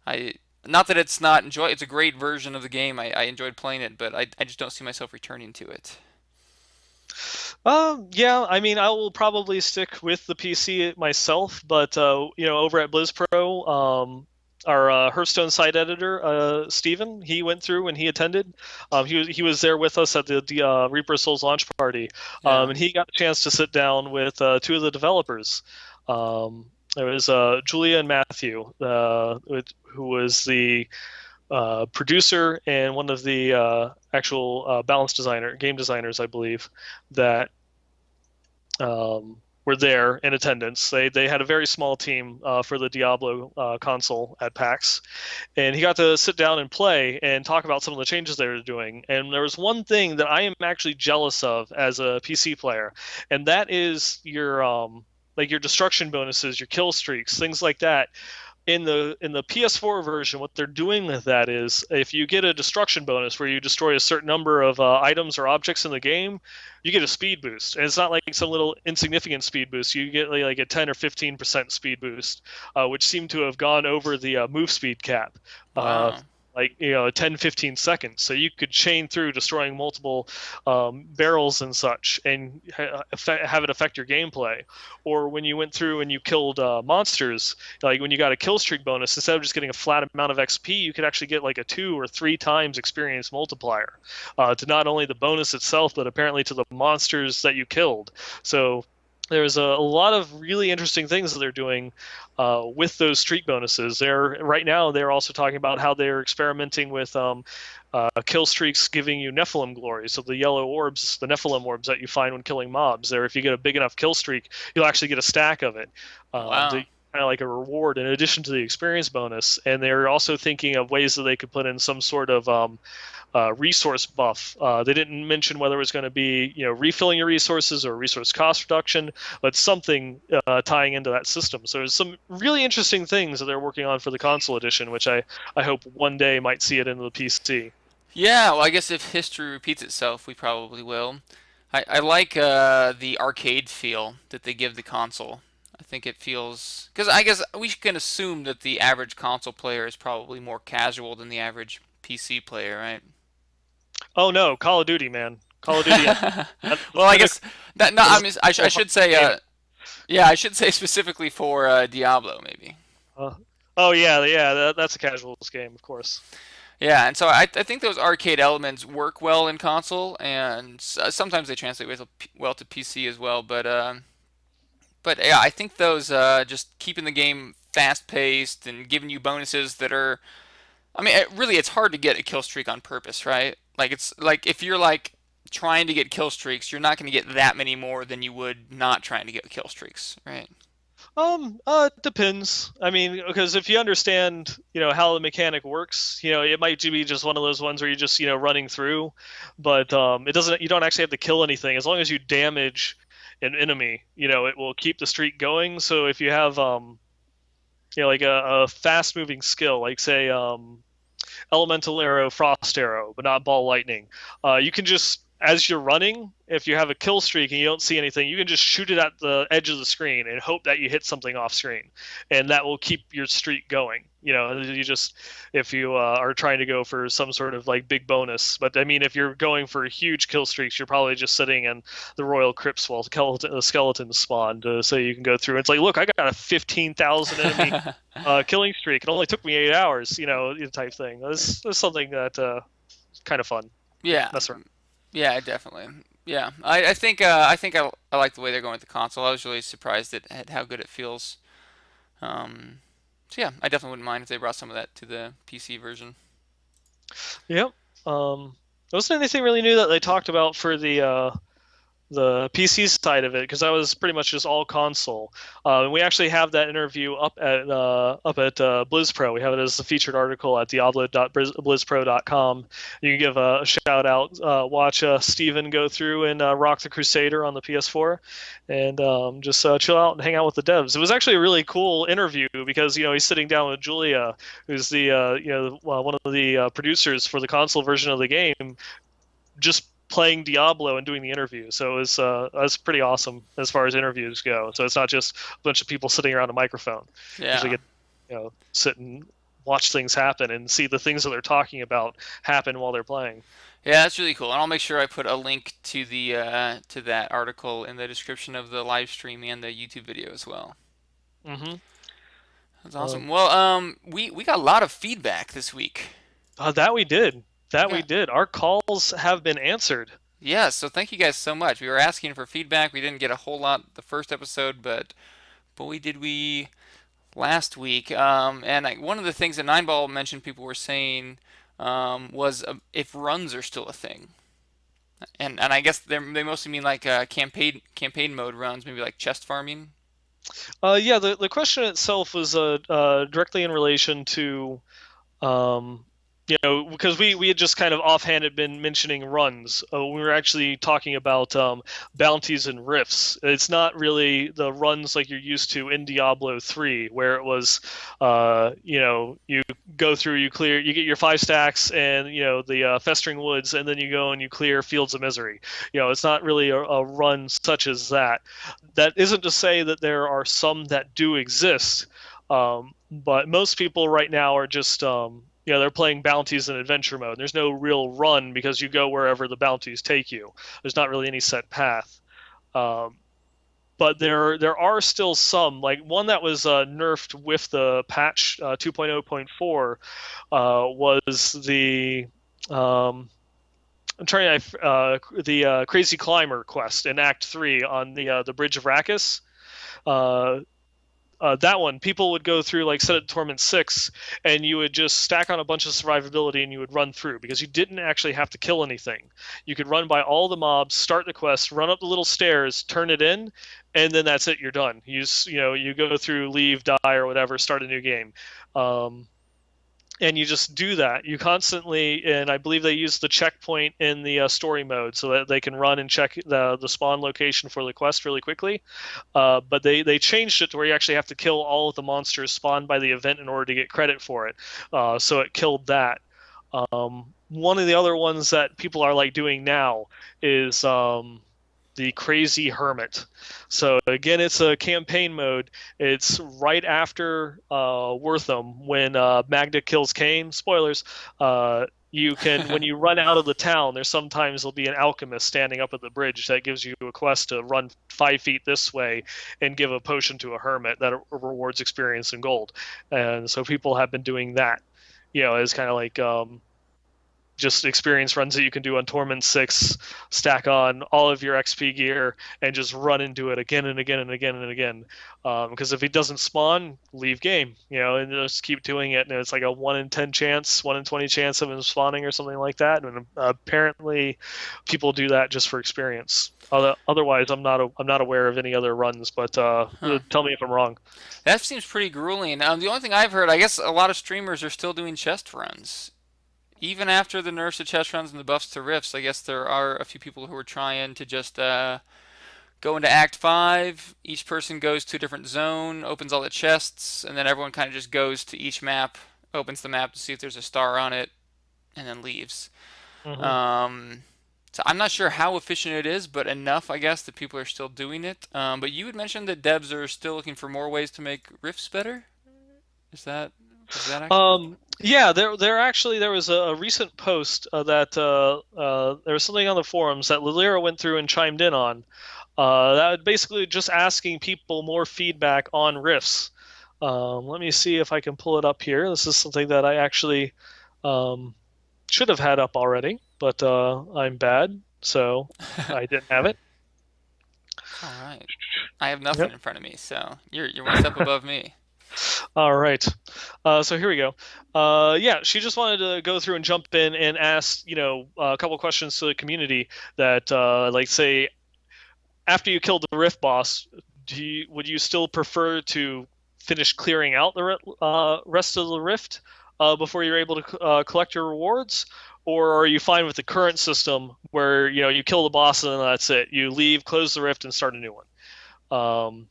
Speaker 2: I not that it's not enjoy. It's a great version of the game. I enjoyed playing it, but I just don't see myself returning to it.
Speaker 1: Yeah, I mean, I will probably stick with the PC myself, but over at BlizzPro, our Hearthstone site editor, Steven, he went through and he attended. He was there with us at the Reaper of Souls launch party,
Speaker 2: Yeah.
Speaker 1: and he got a chance to sit down with two of the developers. There was Julia and Matthew, who was the producer and one of the actual game designers, I believe, that were there in attendance. They had a very small team for the Diablo console at PAX, and he got to sit down and play and talk about some of the changes they were doing. And there was one thing that I am actually jealous of as a PC player, and that is your destruction bonuses, your kill streaks, things like that. In the PS4 version, what they're doing with that is if you get a destruction bonus where you destroy a certain number of items or objects in the game, you get a speed boost. And it's not like some little insignificant speed boost. You get like a 10 or 15% speed boost, which seemed to have gone over the move speed cap.
Speaker 2: Wow.
Speaker 1: 10, 15 seconds. So you could chain through destroying multiple barrels and such and have it affect your gameplay. Or when you went through and you killed monsters, like when you got a kill streak bonus, instead of just getting a flat amount of XP, you could actually get like a 2 or 3 times experience multiplier to not only the bonus itself, but apparently to the monsters that you killed. So there's a lot of really interesting things that they're doing with those streak bonuses. Right now they're also talking about how they're experimenting with kill streaks giving you Nephilim glory. So the yellow orbs, the Nephilim orbs that you find when killing mobs, if you get a big enough kill streak, you'll actually get a stack of it.
Speaker 2: Wow.
Speaker 1: kind of like a reward in addition to the experience bonus. And they're also thinking of ways that they could put in some sort of resource buff. They didn't mention whether it was going to be, refilling your resources or resource cost reduction, but something tying into that system. So there's some really interesting things that they're working on for the console edition, which I hope one day might see it in the PC.
Speaker 2: Yeah, well, I guess if history repeats itself, we probably will. I like the arcade feel that they give the console. I think it feels because I guess we can assume that the average console player is probably more casual than the average PC player, right?
Speaker 1: Oh no, Call of Duty, man. Call of Duty.
Speaker 2: Well, I guess that no, I should say
Speaker 1: game.
Speaker 2: yeah, I should say specifically for Diablo maybe.
Speaker 1: Uh, oh yeah, that's a casuals game, of course.
Speaker 2: Yeah, and so I think those arcade elements work well in console, and sometimes they translate well to PC as well. But yeah, I think those just keeping the game fast paced and giving you bonuses that are, I mean, really, it's hard to get a kill streak on purpose, right? Like it's like if you're like trying to get kill streaks, you're not going to get that many more than you would not trying to get kill streaks, right?
Speaker 1: It depends. I mean, because if you understand, how the mechanic works, it might be just one of those ones where you're just, running through, but it doesn't. You don't actually have to kill anything as long as you damage an enemy. It will keep the streak going. So if you have, like a fast-moving skill, like say, elemental arrow, frost arrow, but not ball lightning, you can just as you're running, if you have a kill streak and you don't see anything, you can just shoot it at the edge of the screen and hope that you hit something off screen, and that will keep your streak going. You just if you are trying to go for some sort of like big bonus. But I mean, if you're going for huge kill streaks, you're probably just sitting in the Royal Crypts while skeletons spawn, so you can go through. It's like, look, I got a 15,000 enemy killing streak. It only took me 8 hours. Type thing. That's something that kind of fun.
Speaker 2: Yeah.
Speaker 1: That's right.
Speaker 2: Yeah, definitely. Yeah, I like the way they're going with the console. I was really surprised at how good it feels. Um, so yeah, I definitely wouldn't mind if they brought some of that to the PC version.
Speaker 1: Yep. There wasn't anything really new that they talked about for the PC side of it, because that was pretty much just all console. And we actually have that interview up at BlizzPro. We have it as a featured article at diablo.blizzpro.com. You can give a shout out, watch Steven go through and rock the Crusader on the PS4, and just chill out and hang out with the devs. It was actually a really cool interview because he's sitting down with Julia, who's the one of the producers for the console version of the game, just playing Diablo and doing the interview. So it was pretty awesome as far as interviews go. So it's not just a bunch of people sitting around a microphone.
Speaker 2: Yeah.
Speaker 1: Usually get sit and watch things happen and see the things that they're talking about happen while they're playing.
Speaker 2: Yeah, that's really cool. And I'll make sure I put a link to the to that article in the description of the live stream and the YouTube video as well.
Speaker 1: Mm-hmm.
Speaker 2: That's awesome. Well, we got a lot of feedback this week.
Speaker 1: That we did.
Speaker 2: Yeah.
Speaker 1: We did. Our calls have been answered.
Speaker 2: Yeah, so thank you guys so much. We were asking for feedback. We didn't get a whole lot the first episode, but boy, did we last week. And one of the things that Neinball mentioned people were saying was if runs are still a thing. And I guess they mostly mean like campaign mode runs, maybe like chest farming.
Speaker 1: Yeah, the question itself was directly in relation to because we had just kind of offhand had been mentioning runs. We were actually talking about bounties and rifts. It's not really the runs like you're used to in Diablo 3, where it was, you go through, you clear, you get your 5 stacks and, the festering woods, and then you go and you clear fields of misery. It's not really a run such as that. That isn't to say that there are some that do exist, but most people right now are just they're playing bounties in adventure mode. There's no real run because you go wherever the bounties take you. There's not really any set path. But there are still some, like one that was nerfed with the patch 2.0.4 was the I'm trying to the Crazy Climber quest in Act 3 on the Bridge of Rakkus. that one, people would go through like set it Torment 6, and you would just stack on a bunch of survivability and you would run through because you didn't actually have to kill anything. You could run by all the mobs, start the quest, run up the little stairs, turn it in, and then that's it. You're done. You go through, leave, die, or whatever, start a new game. And you just do that. You constantly, and I believe they use the checkpoint in the story mode so that they can run and check the spawn location for the quest really quickly. But they changed it to where you actually have to kill all of the monsters spawned by the event in order to get credit for it. So it killed that. One of the other ones that people are like doing now is the Crazy Hermit. So again, it's a campaign mode. It's right after Wortham when Magda kills Cain. Spoilers. You can, when you run out of the town, there'll be an alchemist standing up at the bridge that gives you a quest to run 5 feet this way and give a potion to a hermit that rewards experience and gold. And so people have been doing that. As kind of like just experience runs that you can do on Torment 6, stack on all of your XP gear, and just run into it again and again and again and again. Because if he doesn't spawn, leave game, and just keep doing it. And it's like a 1 in 10 chance, 1 in 20 chance of him spawning or something like that. And apparently people do that just for experience. Otherwise, I'm not aware of any other runs, but tell me if I'm wrong.
Speaker 2: That seems pretty grueling. The only thing I've heard, I guess a lot of streamers are still doing chest runs. Even after the nerfs to chest runs and the buffs to rifts, I guess there are a few people who are trying to just go into Act 5. Each person goes to a different zone, opens all the chests, and then everyone kind of just goes to each map, opens the map to see if there's a star on it, and then leaves.
Speaker 1: Mm-hmm.
Speaker 2: So I'm not sure how efficient it is, but enough, I guess, that people are still doing it. But you had mentioned that devs are still looking for more ways to make rifts better. Is that accurate?
Speaker 1: Yeah, there was a recent post there was something on the forums that Lilira went through and chimed in on. That was basically just asking people more feedback on riffs. Let me see if I can pull it up here. This is something that I actually should have had up already, but I'm bad, so I didn't have it.
Speaker 2: All right. I have nothing
Speaker 1: Yep.
Speaker 2: in front of me, so you're one step above me.
Speaker 1: All right. So here we go. Yeah, she just wanted to go through and jump in and ask, a couple questions to the community that, like, say, after you killed the Rift boss, would you still prefer to finish clearing out the rest of the Rift before you're able to collect your rewards? Or are you fine with the current system where, you kill the boss and then that's it? You leave, close the Rift, and start a new one.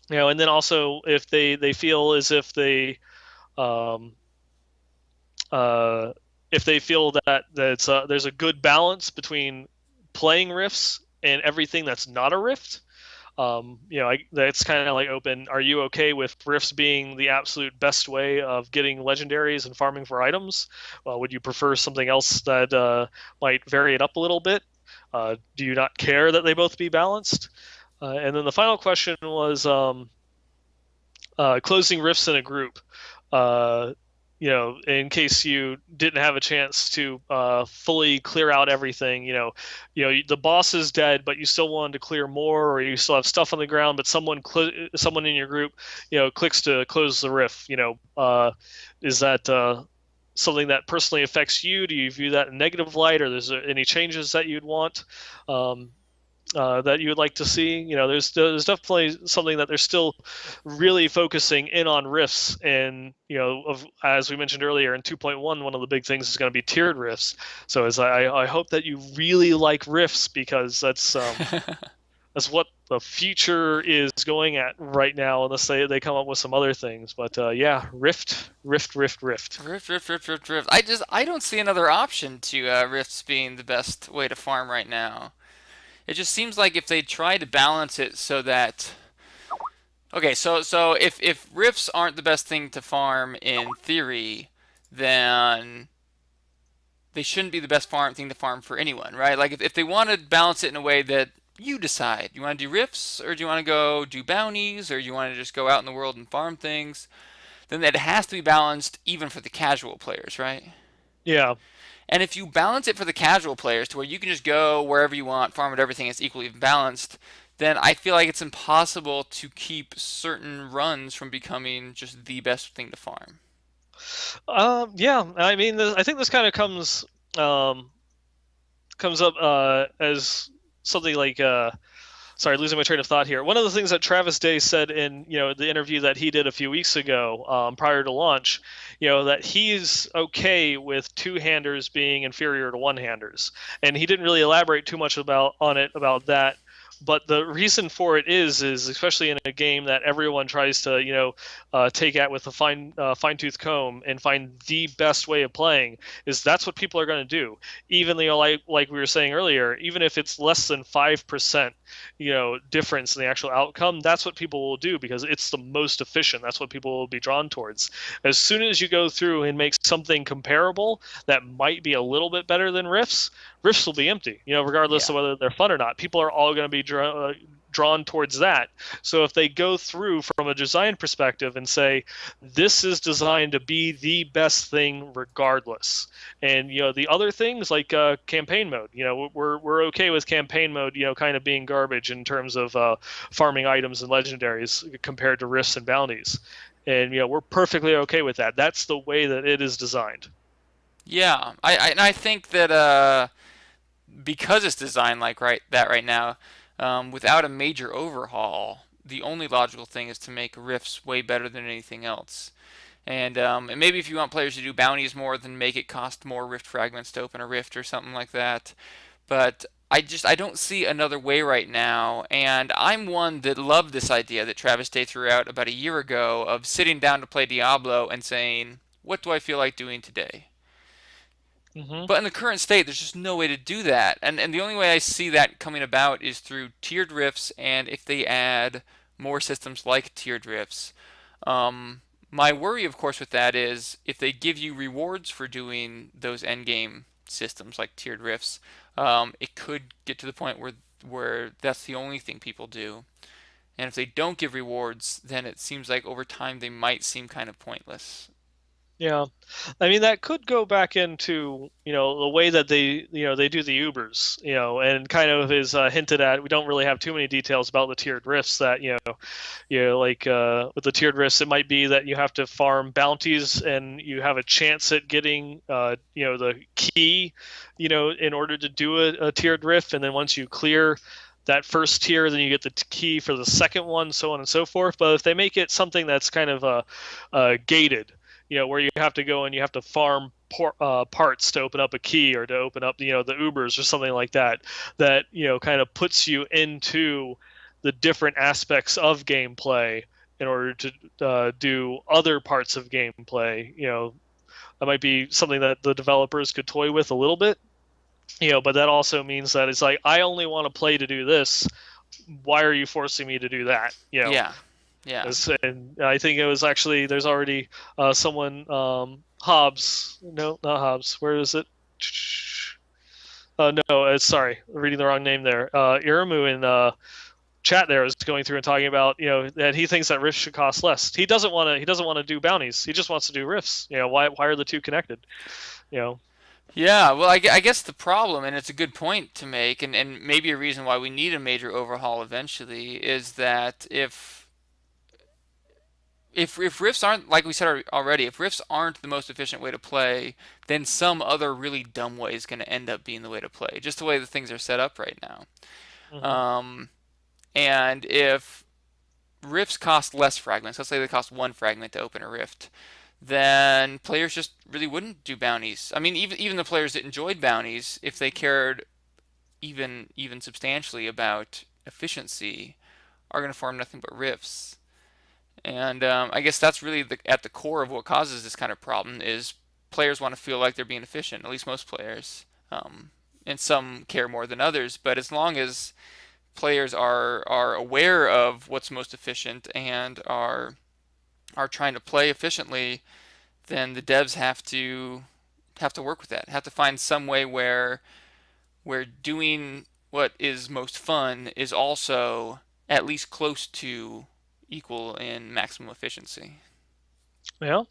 Speaker 1: And then also if they feel as um, if they feel that there's a good balance between playing rifts and everything that's not a rift. That's kind of like open. Are you okay with rifts being the absolute best way of getting legendaries and farming for items? Would you prefer something else that might vary it up a little bit? Do you not care that they both be balanced? And then the final question was closing rifts in a group. In case you didn't have a chance to fully clear out everything, the boss is dead, but you still wanted to clear more, or you still have stuff on the ground, but someone in your group, clicks to close the rift. Is that something that personally affects you? Do you view that in negative light, or there's any changes that you'd want? That you would like to see. There's definitely something that they're still really focusing in on rifts, and as we mentioned earlier in 2.1, one of the big things is going to be tiered rifts. So I hope that you really like rifts, because that's that's what the future is going at right now, unless they come up with some other things. But yeah, rift.
Speaker 2: Rift, rift, rift, rift, rift. I don't see another option to rifts being the best way to farm right now. It just seems like if they try to balance it so that... Okay, so if rifts aren't the best thing to farm in theory, then they shouldn't be the best thing to farm for anyone, right? Like if they want to balance it in a way that you decide, you want to do rifts, or do you want to go do bounties, or do you want to just go out in the world and farm things, then it has to be balanced even for the casual players, right?
Speaker 1: Yeah.
Speaker 2: And if you balance it for the casual players to where you can just go wherever you want, farm at everything, it's equally balanced, then I feel like it's impossible to keep certain runs from becoming just the best thing to farm.
Speaker 1: Yeah, I mean, I think this kind of um, comes up as something like sorry, losing my train of thought here. One of the things that Travis Day said in the interview that he did a few weeks ago, prior to launch, that he's okay with two-handers being inferior to one-handers, and he didn't really elaborate too much about that. But the reason for it is especially in a game that everyone tries to take at with a fine-tooth comb and find the best way of playing, is that's what people are going to do. Even like we were saying earlier, even if it's less than 5% difference in the actual outcome, that's what people will do because it's the most efficient. That's what people will be drawn towards. As soon as you go through and make something comparable that might be a little bit better than Rifts will be empty, regardless
Speaker 2: Yeah.
Speaker 1: of whether they're fun or not. People are all going to be drawn towards that. So if they go through from a design perspective and say, this is designed to be the best thing regardless, and the other things like campaign mode, we're okay with campaign mode, kind of being garbage in terms of farming items and legendaries compared to rifts and bounties, and we're perfectly okay with that. That's the way that it is designed.
Speaker 2: Yeah, and I think that because it's designed like right now, without a major overhaul, the only logical thing is to make rifts way better than anything else. And maybe if you want players to do bounties more, then make it cost more rift fragments to open a rift or something like that. But I don't see another way right now, and I'm one that loved this idea that Travis Day threw out about a year ago of sitting down to play Diablo and saying, "What do I feel like doing today?"
Speaker 1: Hmm.
Speaker 2: But in the current state, there's just no way to do that. And the only way I see that coming about is through tiered rifts, and if they add more systems like tiered rifts. My worry, of course, with that is if they give you rewards for doing those endgame systems like tiered rifts, it could get to the point where that's the only thing people do. And if they don't give rewards, then it seems like over time they might seem kind of pointless.
Speaker 1: Yeah, I mean that could go back into the way that they do the Ubers, and kind of is hinted at. We don't really have too many details about the tiered rifts that like with the tiered rifts, it might be that you have to farm bounties and you have a chance at getting the key, in order to do a tiered rift, and then once you clear that first tier, then you get the key for the second one, so on and so forth. But if they make it something that's kind of gated, where you have to go and you have to farm parts to open up a key or to open up, the Ubers or something like that, that, kind of puts you into the different aspects of gameplay in order to do other parts of gameplay. That might be something that the developers could toy with a little bit, but that also means that it's like, I only want to play to do this. Why are you forcing me to do that?
Speaker 2: Yeah, yeah.
Speaker 1: And I think it was actually there's already someone Hobbs, no, not Hobbs. Where is it? No, sorry, reading the wrong name there. Iramu in chat there is going through and talking about that he thinks that rifts should cost less. He doesn't want to. He doesn't want to do bounties. He just wants to do rifts. Why are the two connected? You know.
Speaker 2: Yeah, well, I guess the problem, and it's a good point to make, and maybe a reason why we need a major overhaul eventually, is that if rifts aren't, like we said already, if rifts aren't the most efficient way to play, then some other really dumb way is going to end up being the way to play, just the way the things are set up right now.
Speaker 1: Hmm.
Speaker 2: Um, and if rifts cost less fragments, let's say they cost one fragment to open a rift, then players just really wouldn't do bounties. I mean, even the players that enjoyed bounties, if they cared even substantially about efficiency, are going to farm nothing but rifts. And I guess that's really at the core of what causes this kind of problem is players want to feel like they're being efficient. At least most players, and some care more than others. But as long as players are aware of what's most efficient and are trying to play efficiently, then the devs have to work with that. Have to find some way where doing what is most fun is also at least close to equal in maximum efficiency.
Speaker 1: Yeah.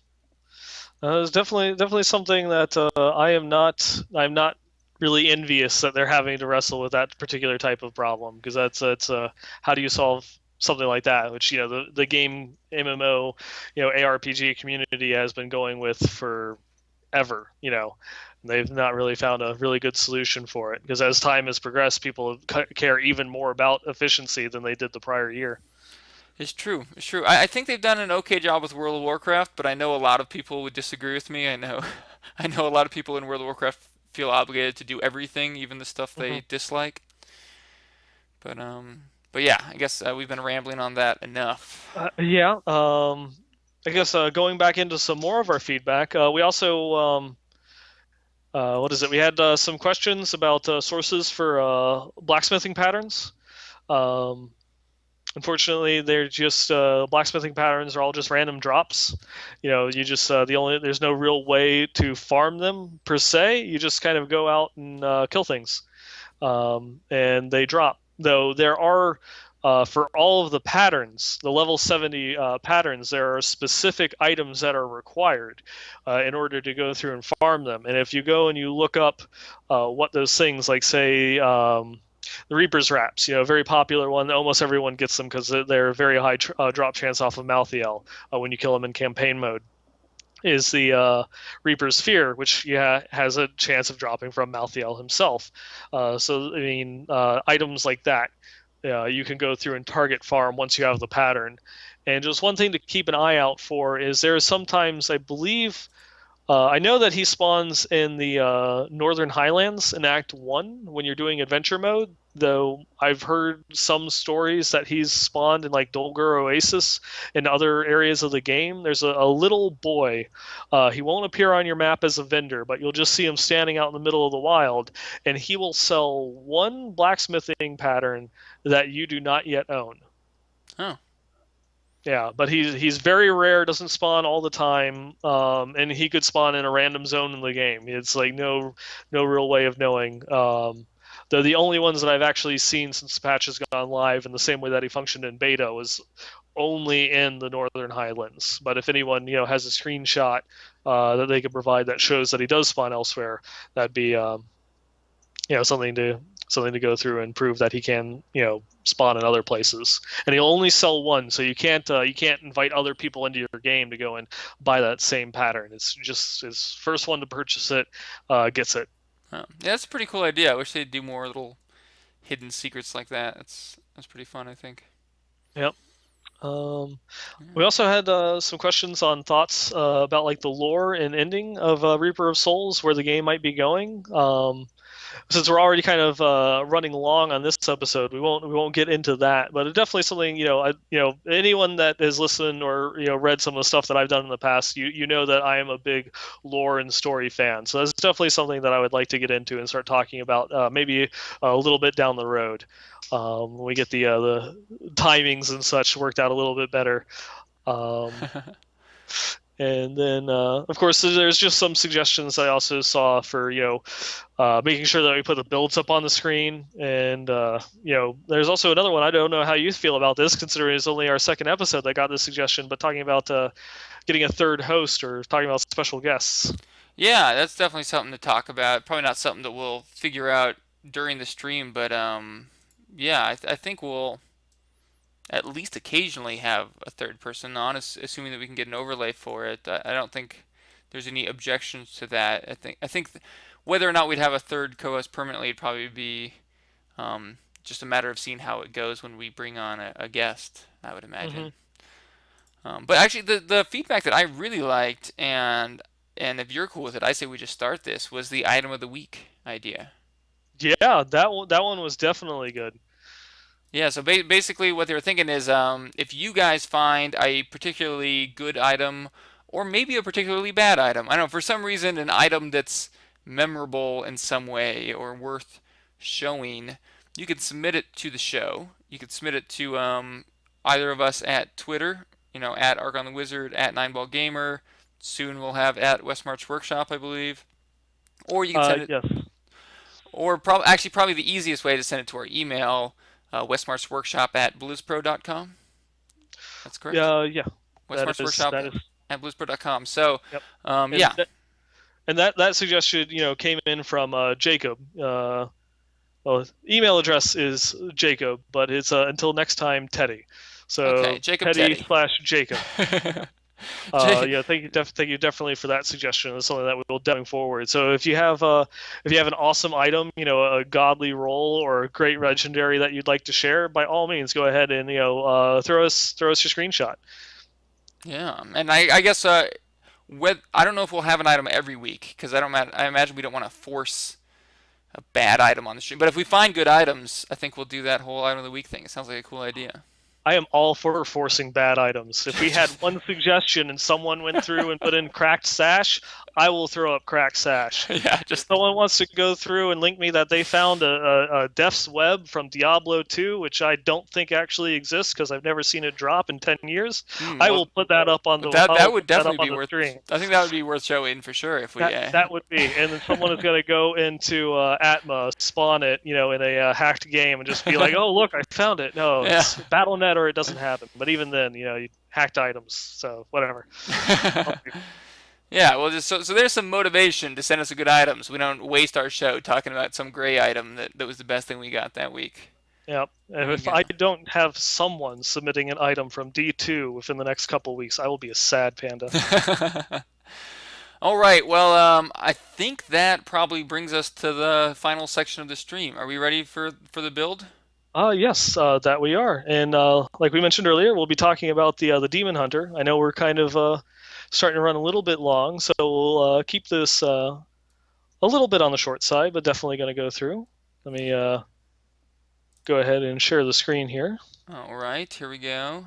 Speaker 1: It's definitely something that I'm not really envious that they're having to wrestle with that particular type of problem because that's how do you solve something like that, which the game MMO, ARPG community has been going with for ever. They've not really found a really good solution for it because as time has progressed, people care even more about efficiency than they did the prior year.
Speaker 2: It's true. It's true. I think they've done an okay job with World of Warcraft, but I know a lot of people would disagree with me. I know, I know a lot of people in World of Warcraft feel obligated to do everything, even the stuff
Speaker 1: Hmm.
Speaker 2: they dislike. But yeah, I guess we've been rambling on that enough.
Speaker 1: Yeah. I guess going back into some more of our feedback, we also what is it? We had some questions about sources for blacksmithing patterns. Um, Unfortunately, they're just blacksmithing patterns are all just random drops. You just there's no real way to farm them per se. You just kind of go out and kill things, and they drop. Though there are for all of the patterns, the level 70 patterns, there are specific items that are required in order to go through and farm them. And if you go and you look up what those things, like say the Reaper's Wraps, a very popular one. Almost everyone gets them because they're very high drop chance off of Malthael when you kill them in campaign mode. Is the Reaper's Fear, which has a chance of dropping from Malthael himself. So I mean, items like that, you can go through and target farm once you have the pattern. And just one thing to keep an eye out for is there is sometimes, I believe, I know that he spawns in the Northern Highlands in Act 1 when you're doing adventure mode, though I've heard some stories that he's spawned in like Dolgur Oasis and other areas of the game. There's a little boy. He won't appear on your map as a vendor, but you'll just see him standing out in the middle of the wild, and he will sell one blacksmithing pattern that you do not yet own.
Speaker 2: Oh,
Speaker 1: Yeah, but he's very rare, doesn't spawn all the time, and he could spawn in a random zone in the game. It's like no real way of knowing. They're the only ones that I've actually seen since the patch has gone live, in the same way that he functioned in beta, was only in the Northern Highlands. But if anyone has a screenshot that they could provide that shows that he does spawn elsewhere, that'd be something to go through and prove that he can spawn in other places. And he'll only sell one, so you can't invite other people into your game to go and buy that same pattern. It's just his first one to purchase it gets it.
Speaker 2: oh. Yeah, that's a pretty cool idea. I wish they'd do more little hidden secrets like that. That's pretty fun, I think.
Speaker 1: Yep. Um,
Speaker 2: Yeah.
Speaker 1: we also had some questions on thoughts about like the lore and ending of Reaper of Souls, where the game might be going. Since we're already kind of running long on this episode, we won't get into that. But it's definitely something anyone that has listened or read some of the stuff that I've done in the past, you know that I am a big lore and story fan. So that's definitely something that I would like to get into and start talking about maybe a little bit down the road when we get the timings and such worked out a little bit better. Um, and then, of course, there's just some suggestions I also saw for making sure that we put the builds up on the screen. And there's also another one. I don't know how you feel about this, considering it's only our second episode that got this suggestion. But talking about getting a third host or talking about special guests.
Speaker 2: Yeah, that's definitely something to talk about. Probably not something that we'll figure out during the stream, but yeah, I think we'll at least occasionally have a third person on, assuming that we can get an overlay for it. I don't think there's any objections to that. I think whether or not we'd have a third co-host permanently would probably be just a matter of seeing how it goes when we bring on a guest, I would
Speaker 1: Hmm.
Speaker 2: imagine. But actually, the feedback that I really liked, and if you're cool with it, I say we just start this, was the item of the week idea.
Speaker 1: Yeah, that one was definitely good.
Speaker 2: Yeah, so basically what they were thinking is if you guys find a particularly good item or maybe a particularly bad item, I don't know, for some reason an item that's memorable in some way or worth showing, you can submit it to the show. You can submit it to either of us at Twitter, at Archon the Wizard, at Nineball Gamer. Soon we'll have at Westmarch Workshop, I believe. Or you can send it,
Speaker 1: Yes.
Speaker 2: or actually probably the easiest way to send it to our email, westmarchworkshop at bluespro.com. That's correct.
Speaker 1: Yeah. That is
Speaker 2: Westmarchworkshop
Speaker 1: that is.
Speaker 2: at bluespro.com. So,
Speaker 1: Yep. And
Speaker 2: yeah.
Speaker 1: And that suggestion, came in from Jacob. Well, email address is Jacob, but it's until next time, Teddy.
Speaker 2: Okay,
Speaker 1: So
Speaker 2: Jacob
Speaker 1: Teddy
Speaker 2: Teddy.
Speaker 1: slash Jacob.
Speaker 2: Ja-
Speaker 1: Yeah, thank you definitely for that suggestion. It's something that we will going forward. So if you have an awesome item, a godly roll or a great legendary that you'd like to share, by all means, go ahead and throw us your screenshot.
Speaker 2: Yeah, and I guess I don't know if we'll have an item every week because I imagine we don't want to force a bad item on the stream. But if we find good items, I think we'll do that whole item of the week thing. It sounds like a cool idea.
Speaker 1: I am all for forcing bad items. If we had one suggestion and someone went through and put in cracked sash, I will throw up cracked sash.
Speaker 2: Yeah,
Speaker 1: If someone wants to go through and link me that they found a Death's Web from Diablo 2, which I don't think actually exists because I've never seen it drop in 10 years, I will put that up on the
Speaker 2: that would definitely be worth.
Speaker 1: stream.
Speaker 2: I think that would be worth showing for sure if we.
Speaker 1: That would be, and then someone is going to go into Atma, spawn it, in a hacked game, and just be like, "Oh, look, I found it." No, it's BattleNet or it doesn't happen. But even then, hacked items, so whatever.
Speaker 2: Yeah, well, so there's some motivation to send us a good item, so we don't waste our show talking about some gray item that was the best thing we got that week.
Speaker 1: Yep. And if I don't have someone submitting an item from D2 within the next couple weeks, I will be a sad panda.
Speaker 2: All right, well, I think that probably brings us to the final section of the stream. Are we ready for the build?
Speaker 1: Yes, that we are. And like we mentioned earlier, we'll be talking about the Demon Hunter. I know we're kind of starting to run a little bit long, so we'll keep this a little bit on the short side, but definitely going to go through. Let me go ahead and share the screen here.
Speaker 2: All right, here we go.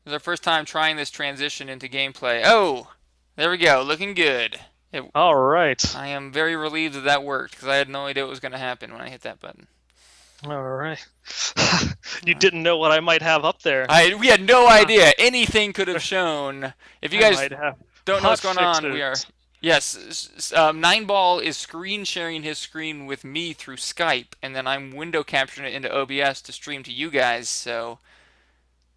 Speaker 2: This is our first time trying this transition into gameplay. Oh, there we go, looking good.
Speaker 1: All right.
Speaker 2: I am very relieved that worked because I had no idea what was going to happen when I hit that button.
Speaker 1: All right. You didn't know what I might have up there.
Speaker 2: We had no idea. Anything could have shown. If you guys don't know what's going on, we are. Yes, Neinball is screen sharing his screen with me through Skype, and then I'm window capturing it into OBS to stream to you guys. So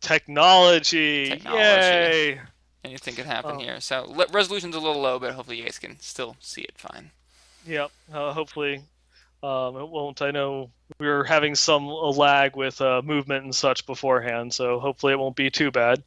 Speaker 1: technology. Yay!
Speaker 2: Anything could happen here. So resolution's a little low, but hopefully you guys can still see it fine.
Speaker 1: Yep. Hopefully it won't. I know we were having some lag with movement and such beforehand, so hopefully it won't be too bad.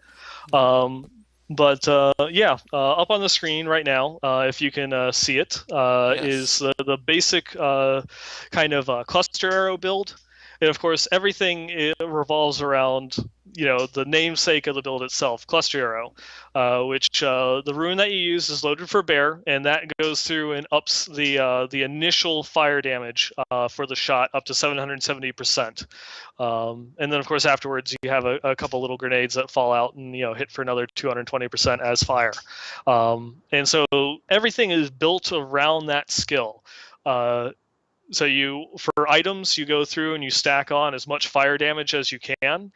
Speaker 1: But yeah, up on the screen right now, if you can see it,
Speaker 2: yes.
Speaker 1: is the basic kind of cluster arrow build. And of course, everything revolves around the namesake of the build itself, cluster arrow, which the rune that you use is loaded for bear, and that goes through and ups the initial fire damage for the shot up to 770%. And then of course afterwards you have a couple little grenades that fall out and hit for another 220% as fire. And so everything is built around that skill. So for items, you go through and you stack on as much fire damage as you can,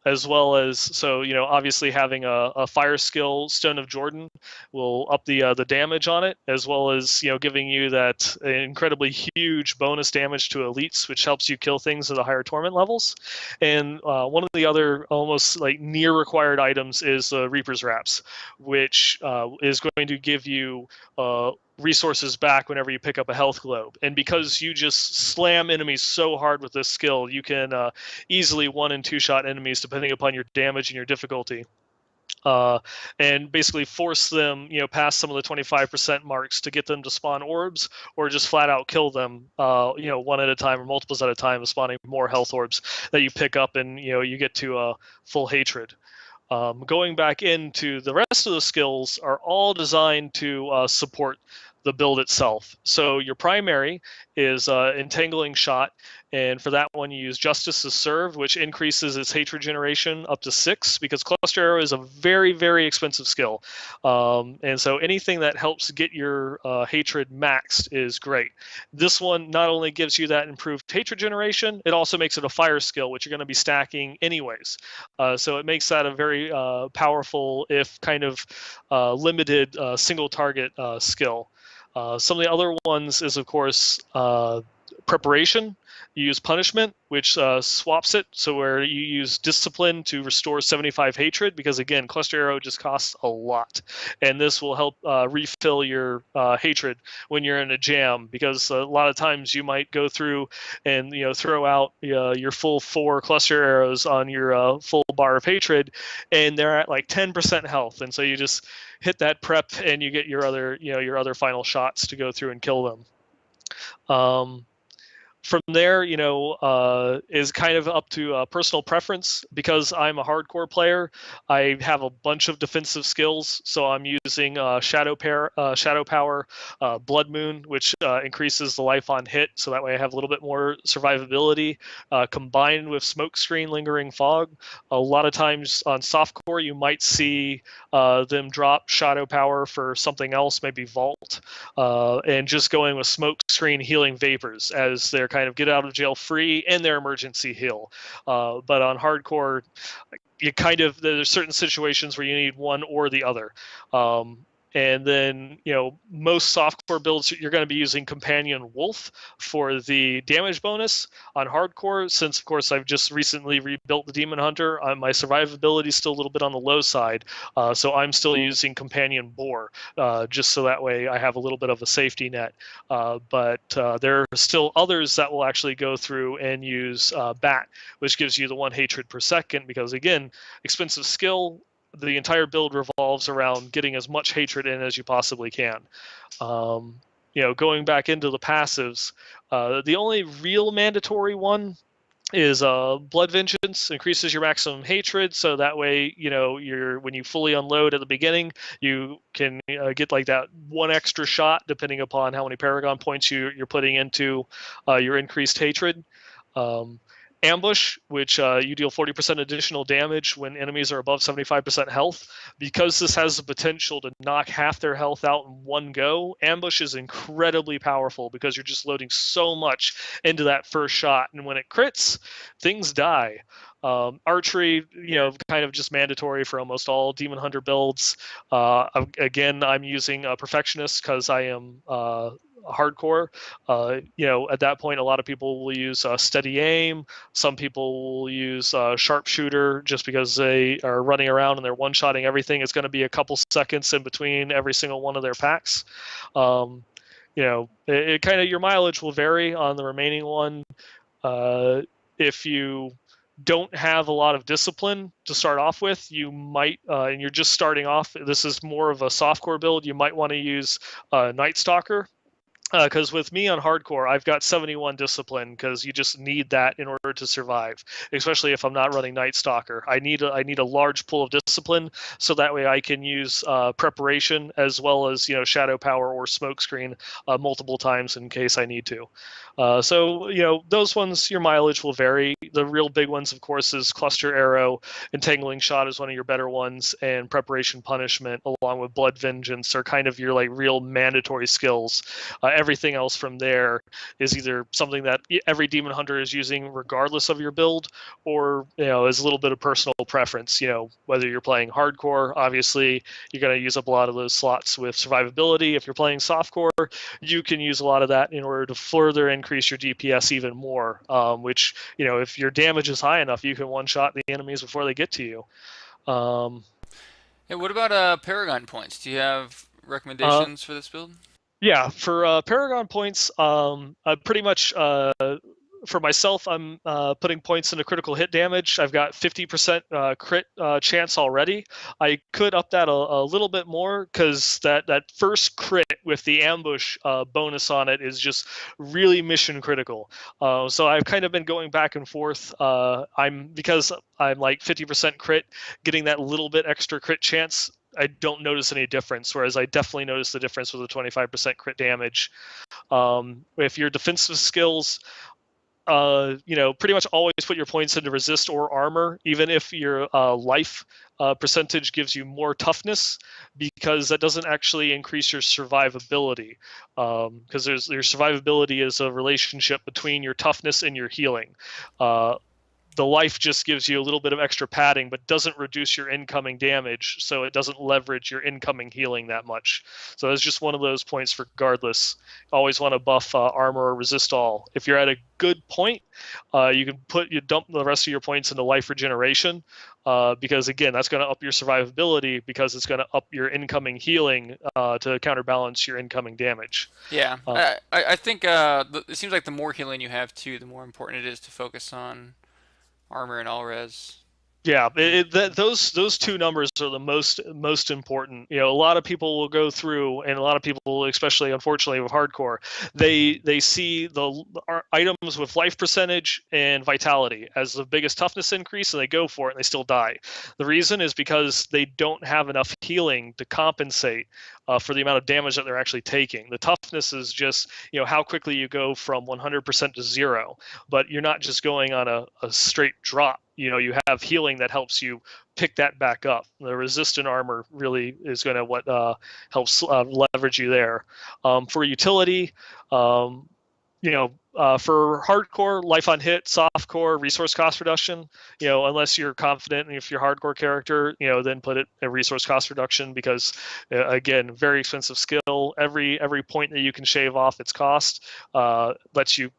Speaker 1: as well as, obviously having a fire skill, Stone of Jordan, will up the damage on it, as well as, giving you that incredibly huge bonus damage to elites, which helps you kill things at the higher torment levels. And one of the other almost like near required items is Reaper's Wraps, which is going to give you resources back whenever you pick up a health globe. And because you just slam enemies so hard with this skill, you can easily 1- and 2-shot enemies depending upon your damage and your difficulty. And basically force them, past some of the 25% marks to get them to spawn orbs, or just flat out kill them, one at a time or multiples at a time, spawning more health orbs that you pick up, and you get to full hatred. Going back into the rest of the skills are all designed to support the build itself. So your primary is Entangling Shot, and for that one you use Justice as Serve, which increases its hatred generation up to 6, because Cluster Arrow is a very, very expensive skill. And so anything that helps get your hatred maxed is great. This one not only gives you that improved hatred generation, it also makes it a fire skill, which you're going to be stacking anyways. So it makes that a very powerful, if kind of limited single target skill. Some of the other ones is, of course, preparation. You use punishment, which swaps it, so where you use discipline to restore 75 hatred, because again, cluster arrow just costs a lot, and this will help refill your hatred when you're in a jam, because a lot of times you might go through and throw out your full 4 cluster arrows on your full bar of hatred, and they're at like 10% health, and so you just hit that prep and you get your other final shots to go through and kill them. From there, is kind of up to personal preference. Because I'm a hardcore player, I have a bunch of defensive skills. So I'm using Shadow Power, Blood Moon, which increases the life on hit. So that way I have a little bit more survivability, combined with Smokescreen, Lingering Fog. A lot of times on softcore, you might see them drop Shadow Power for something else, maybe Vault, and just going with Smokescreen, Healing Vapors as their kind of get out of jail free and their emergency heal. But on hardcore, there's certain situations where you need one or the other. And then, most softcore builds, you're going to be using Companion Wolf for the damage bonus. On hardcore, since, of course, I've just recently rebuilt the Demon Hunter, my survivability is still a little bit on the low side. So I'm still using Companion Boar, just so that way I have a little bit of a safety net. But there are still others that will actually go through and use Bat, which gives you the 1 hatred per second, because, again, expensive skill. The entire build revolves around getting as much hatred in as you possibly can. Going back into the passives, the only real mandatory one is Blood Vengeance. Increases your maximum hatred, so that way when you fully unload at the beginning, you can get like that 1 extra shot depending upon how many Paragon points you're putting into your increased hatred. Ambush, which you deal 40% additional damage when enemies are above 75% health. Because this has the potential to knock half their health out in one go, Ambush is incredibly powerful because you're just loading so much into that first shot. And when it crits, things die. Archery, kind of just mandatory for almost all Demon Hunter builds. Again, I'm using Perfectionist because I am hardcore. At that point, a lot of people will use steady aim. Some people will use sharpshooter just because they are running around and they're one-shotting everything. It's going to be a couple seconds in between every single one of their packs. It kind of, your mileage will vary on the remaining one. If you don't have a lot of discipline to start off with, you might, and you're just starting off, this is more of a softcore build, you might want to use Night Stalker. Because with me on hardcore, I've got 71 discipline because you just need that in order to survive, especially if I'm not running Night Stalker. I need a large pool of discipline so that way I can use preparation as well as Shadow Power or Smokescreen multiple times in case I need to. So those ones, your mileage will vary. The real big ones, of course, is Cluster Arrow. Entangling Shot is one of your better ones, and Preparation Punishment along with Blood Vengeance are kind of your real mandatory skills. Everything else from there is either something that every Demon Hunter is using regardless of your build, or is a little bit of personal preference. Whether you're playing hardcore, obviously you're going to use up a lot of those slots with survivability. If you're playing softcore, you can use a lot of that in order to further increase your DPS even more, which if your damage is high enough, you can one-shot the enemies before they get to you.
Speaker 2: Hey, what about Paragon points? Do you have recommendations for this build?
Speaker 1: Yeah, for Paragon points, pretty much for myself, I'm putting points into critical hit damage. I've got 50% crit chance already. I could up that a little bit more because that first crit with the ambush bonus on it is just really mission critical. So I've kind of been going back and forth. Because I'm like 50% crit, getting that little bit extra crit chance, I don't notice any difference, whereas I definitely notice the difference with the 25% crit damage. If your defensive skills, pretty much always put your points into resist or armor, even if your life percentage gives you more toughness, because that doesn't actually increase your survivability. Because your survivability is a relationship between your toughness and your healing. the life just gives you a little bit of extra padding, but doesn't reduce your incoming damage, so it doesn't leverage your incoming healing that much. So that's just one of those points regardless. Always want to buff armor or resist all. If you're at a good point, you can dump the rest of your points into life regeneration, because again, that's going to up your survivability because it's going to up your incoming healing to counterbalance your incoming damage.
Speaker 2: Yeah, I think it seems like the more healing you have too, the more important it is to focus on armor and all res.
Speaker 1: Yeah, those two numbers are the most important. A lot of people will go through, and a lot of people, especially unfortunately with hardcore, they see the items with life percentage and vitality as the biggest toughness increase, and they go for it, and they still die. The reason is because they don't have enough healing to compensate for the amount of damage that they're actually taking. The toughness is just how quickly you go from 100% to 0, but you're not just going on a straight drop. You have healing that helps you pick that back up. The resistant armor really is going to what helps leverage you there. For utility, for hardcore, life on hit, softcore, resource cost reduction. Unless you're confident, and if you're a hardcore character, then put it a resource cost reduction because, again, very expensive skill. Every point that you can shave off its cost lets you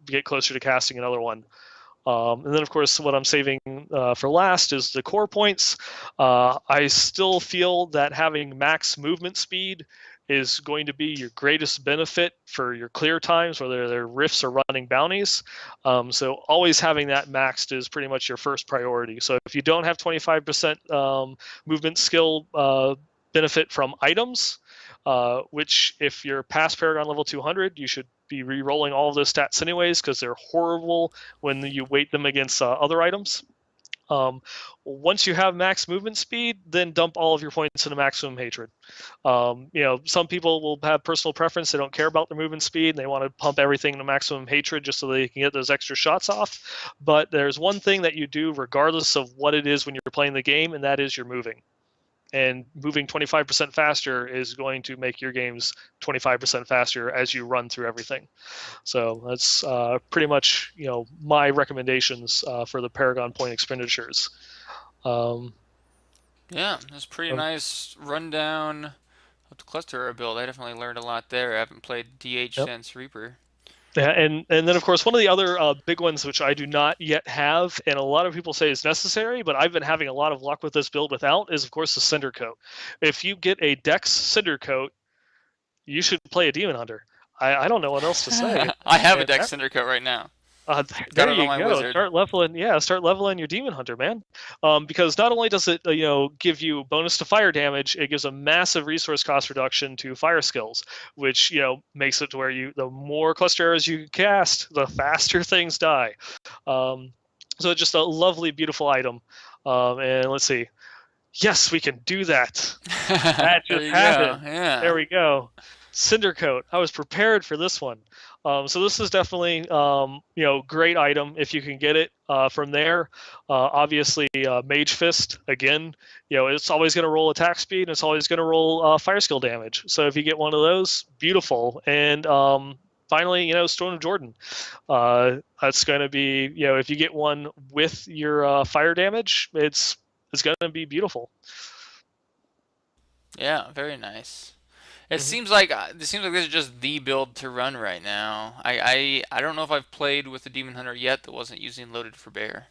Speaker 1: get closer to casting another one. And then, of course, what I'm saving for last is the core points. I still feel that having max movement speed is going to be your greatest benefit for your clear times, whether they're rifts or running bounties. So always having that maxed is pretty much your first priority. So if you don't have 25% movement skill benefit from items, which if you're past Paragon level 200, you should be re-rolling all of those stats anyways because they're horrible when you weight them against other items. Once you have max movement speed, then dump all of your points into maximum hatred. Some people will have personal preference. They don't care about their movement speed. And they want to pump everything into maximum hatred just so they can get those extra shots off. But there's one thing that you do regardless of what it is when you're playing the game, and that is you're moving. And moving 25% faster is going to make your games 25% faster as you run through everything. So that's pretty much my recommendations for the Paragon point expenditures.
Speaker 2: Yeah, that's pretty nice rundown of the cluster build. I definitely learned a lot there. I haven't played DH since Reaper.
Speaker 1: Yeah, and then of course one of the other big ones which I do not yet have, and a lot of people say is necessary, but I've been having a lot of luck with this build without, is of course the Cinder Coat. If you get a Dex Cinder Coat, you should play a Demon Hunter. I don't know what else to say.
Speaker 2: I have a Dex Cinder Coat right now.
Speaker 1: There you go. Wizard. Start leveling your Demon Hunter, man. Because not only does it give you bonus to fire damage, it gives a massive resource cost reduction to fire skills, which makes it to where the more cluster arrows you cast, the faster things die. So it's just a lovely, beautiful item. And let's see. Yes, we can do that. That just happened.
Speaker 2: Yeah.
Speaker 1: There we go. Cinder Coat. I was prepared for this one. So this is definitely, great item if you can get it from there. Obviously, Mage Fist, again, it's always going to roll attack speed, and it's always going to roll fire skill damage. So if you get one of those, beautiful. And finally, Stone of Jordan. That's going to be, if you get one with your fire damage, it's going to be beautiful.
Speaker 2: Yeah, very nice. It seems like this is just the build to run right now. I don't know if I've played with the Demon Hunter yet that wasn't using Loaded for Bear.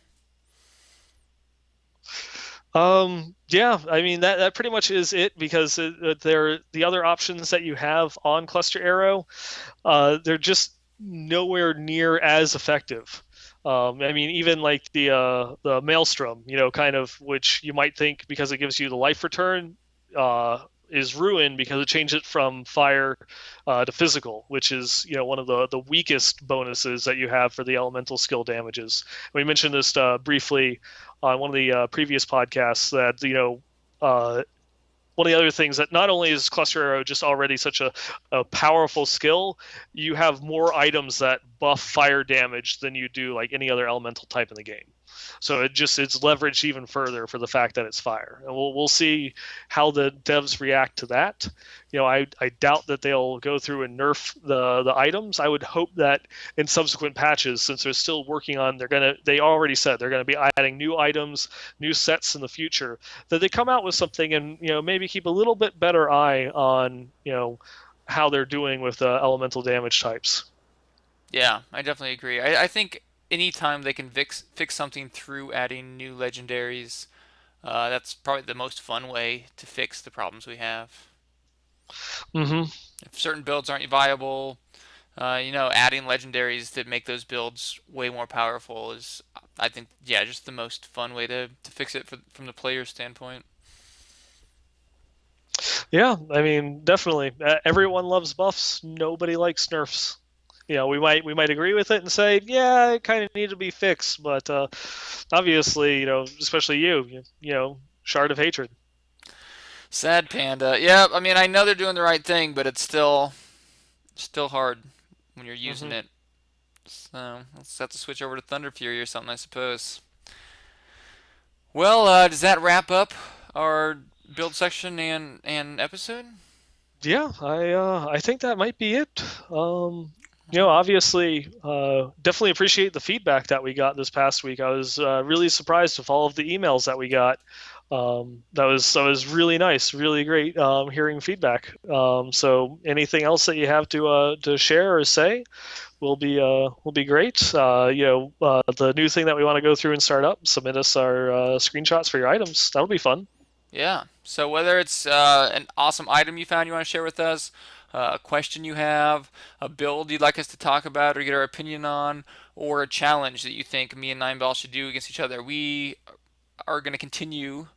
Speaker 1: Yeah, I mean that pretty much is it because the other options that you have on Cluster Arrow, they're just nowhere near as effective. I mean, even like the Maelstrom, kind of, which you might think because it gives you the life return, is ruined because it changed it from fire to physical, which is one of the weakest bonuses that you have for the elemental skill damages. We mentioned this briefly on one of the previous podcasts that one of the other things that not only is Cluster Arrow just already such a powerful skill, you have more items that buff fire damage than you do like any other elemental type in the game. So it's leveraged even further for the fact that it's fire. And we'll see how the devs react to that. I doubt that they'll go through and nerf the items. I would hope that in subsequent patches, since they're still working on, they already said they're gonna be adding new items, new sets in the future, that they come out with something and maybe keep a little bit better eye on how they're doing with elemental damage types.
Speaker 2: Yeah, I definitely agree. I think anytime they can fix something through adding new legendaries, that's probably the most fun way to fix the problems we have.
Speaker 1: Mm-hmm.
Speaker 2: If certain builds aren't viable, adding legendaries that make those builds way more powerful is, I think, yeah, just the most fun way to fix it from the player's standpoint.
Speaker 1: Yeah, I mean, definitely. Everyone loves buffs. Nobody likes nerfs. We might agree with it and say, yeah, it kind of needed to be fixed, but obviously, especially Shard of Hatred.
Speaker 2: Sad Panda. Yeah, I mean, I know they're doing the right thing, but it's still hard when you're using it. So let's have to switch over to Thunder Fury or something, I suppose. Well, does that wrap up our build section and episode?
Speaker 1: Yeah, I think that might be it. Obviously, definitely appreciate the feedback that we got this past week. I was really surprised with all of the emails that we got. That was really nice, really great hearing feedback. So anything else that you have to share or say will be great. The new thing that we want to go through and start up, submit us our screenshots for your items. That'll be fun.
Speaker 2: Yeah. So whether it's an awesome item you found you want to share with us, a question you have, a build you'd like us to talk about or get our opinion on, or a challenge that you think me and Neinball should do against each other, we are going to continue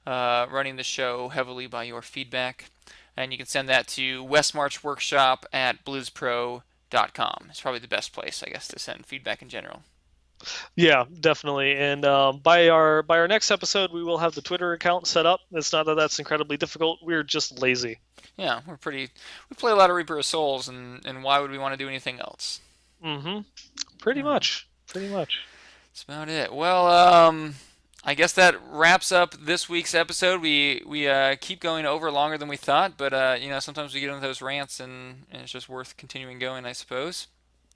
Speaker 2: running the show heavily by your feedback. And you can send that to westmarchworkshop@bluespro.com. It's probably the best place, I guess, to send feedback in general.
Speaker 1: Yeah, definitely. And by our next episode, we will have the Twitter account set up. It's not that that's incredibly difficult. We're just lazy.
Speaker 2: Yeah, we play a lot of Reaper of Souls, and why would we want to do anything else?
Speaker 1: Mm-hmm. Pretty much.
Speaker 2: That's about it. Well, I guess that wraps up this week's episode. We keep going over longer than we thought, but sometimes we get into those rants, and it's just worth continuing going, I suppose.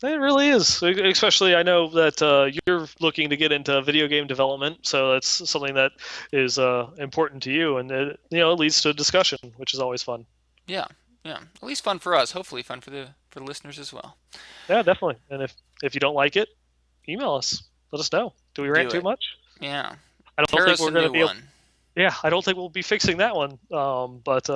Speaker 1: It really is. Especially, I know that you're looking to get into video game development, so that's something that is important to you, and it leads to a discussion, which is always fun.
Speaker 2: Yeah. At least fun for us. Hopefully, fun for the listeners as well.
Speaker 1: Yeah, definitely. And if you don't like it, email us. Let us know. Do we rant too much?
Speaker 2: Yeah.
Speaker 1: I don't think we're going to be. I don't think we'll be fixing that one. But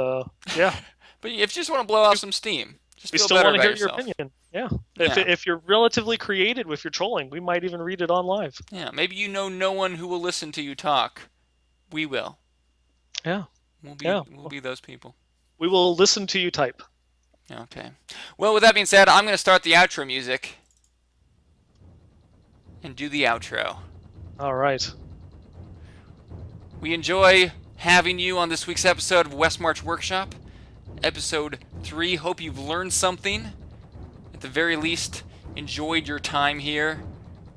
Speaker 1: yeah.
Speaker 2: But if you just want to blow off some steam,
Speaker 1: we still want to hear your opinion. Yeah. If you're relatively creative with your trolling, we might even read it on live.
Speaker 2: Yeah. Maybe no one who will listen to you talk. We will.
Speaker 1: Yeah.
Speaker 2: We'll be those people.
Speaker 1: We will listen to you type.
Speaker 2: Okay. Well, with that being said, I'm going to start the outro music and do the outro.
Speaker 1: All right.
Speaker 2: We enjoy having you on this week's episode of Westmarch Workshop, episode 3. Hope you've learned something. At the very least, enjoyed your time here,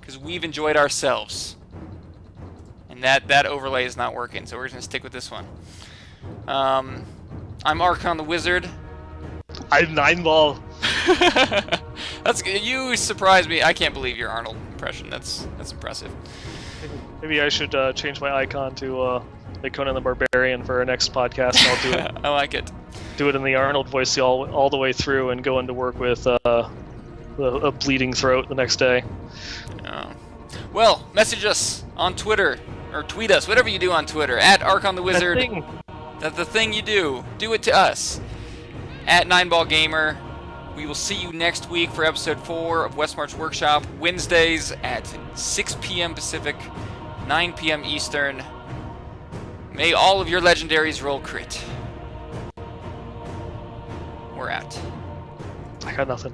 Speaker 2: because we've enjoyed ourselves. And that overlay is not working, so we're going to stick with this one. I'm Archon the Wizard.
Speaker 1: I'm Neinball.
Speaker 2: That's good. You surprised me. I can't believe your Arnold impression. That's impressive.
Speaker 1: Maybe I should change my icon to like Conan the Barbarian for our next podcast. I'll do it.
Speaker 2: I like it.
Speaker 1: Do it in the Arnold voice all the way through, and go into work with a bleeding throat the next day.
Speaker 2: Oh. Well, message us on Twitter or tweet us, whatever you do on Twitter, @Archon the Wizard. That's the thing you do. Do it to us. @NeinballGamer. We will see you next week for episode 4 of Westmarch Workshop, Wednesdays at 6 p.m. Pacific, 9 p.m. Eastern. May all of your legendaries roll crit. We're out.
Speaker 1: I got nothing.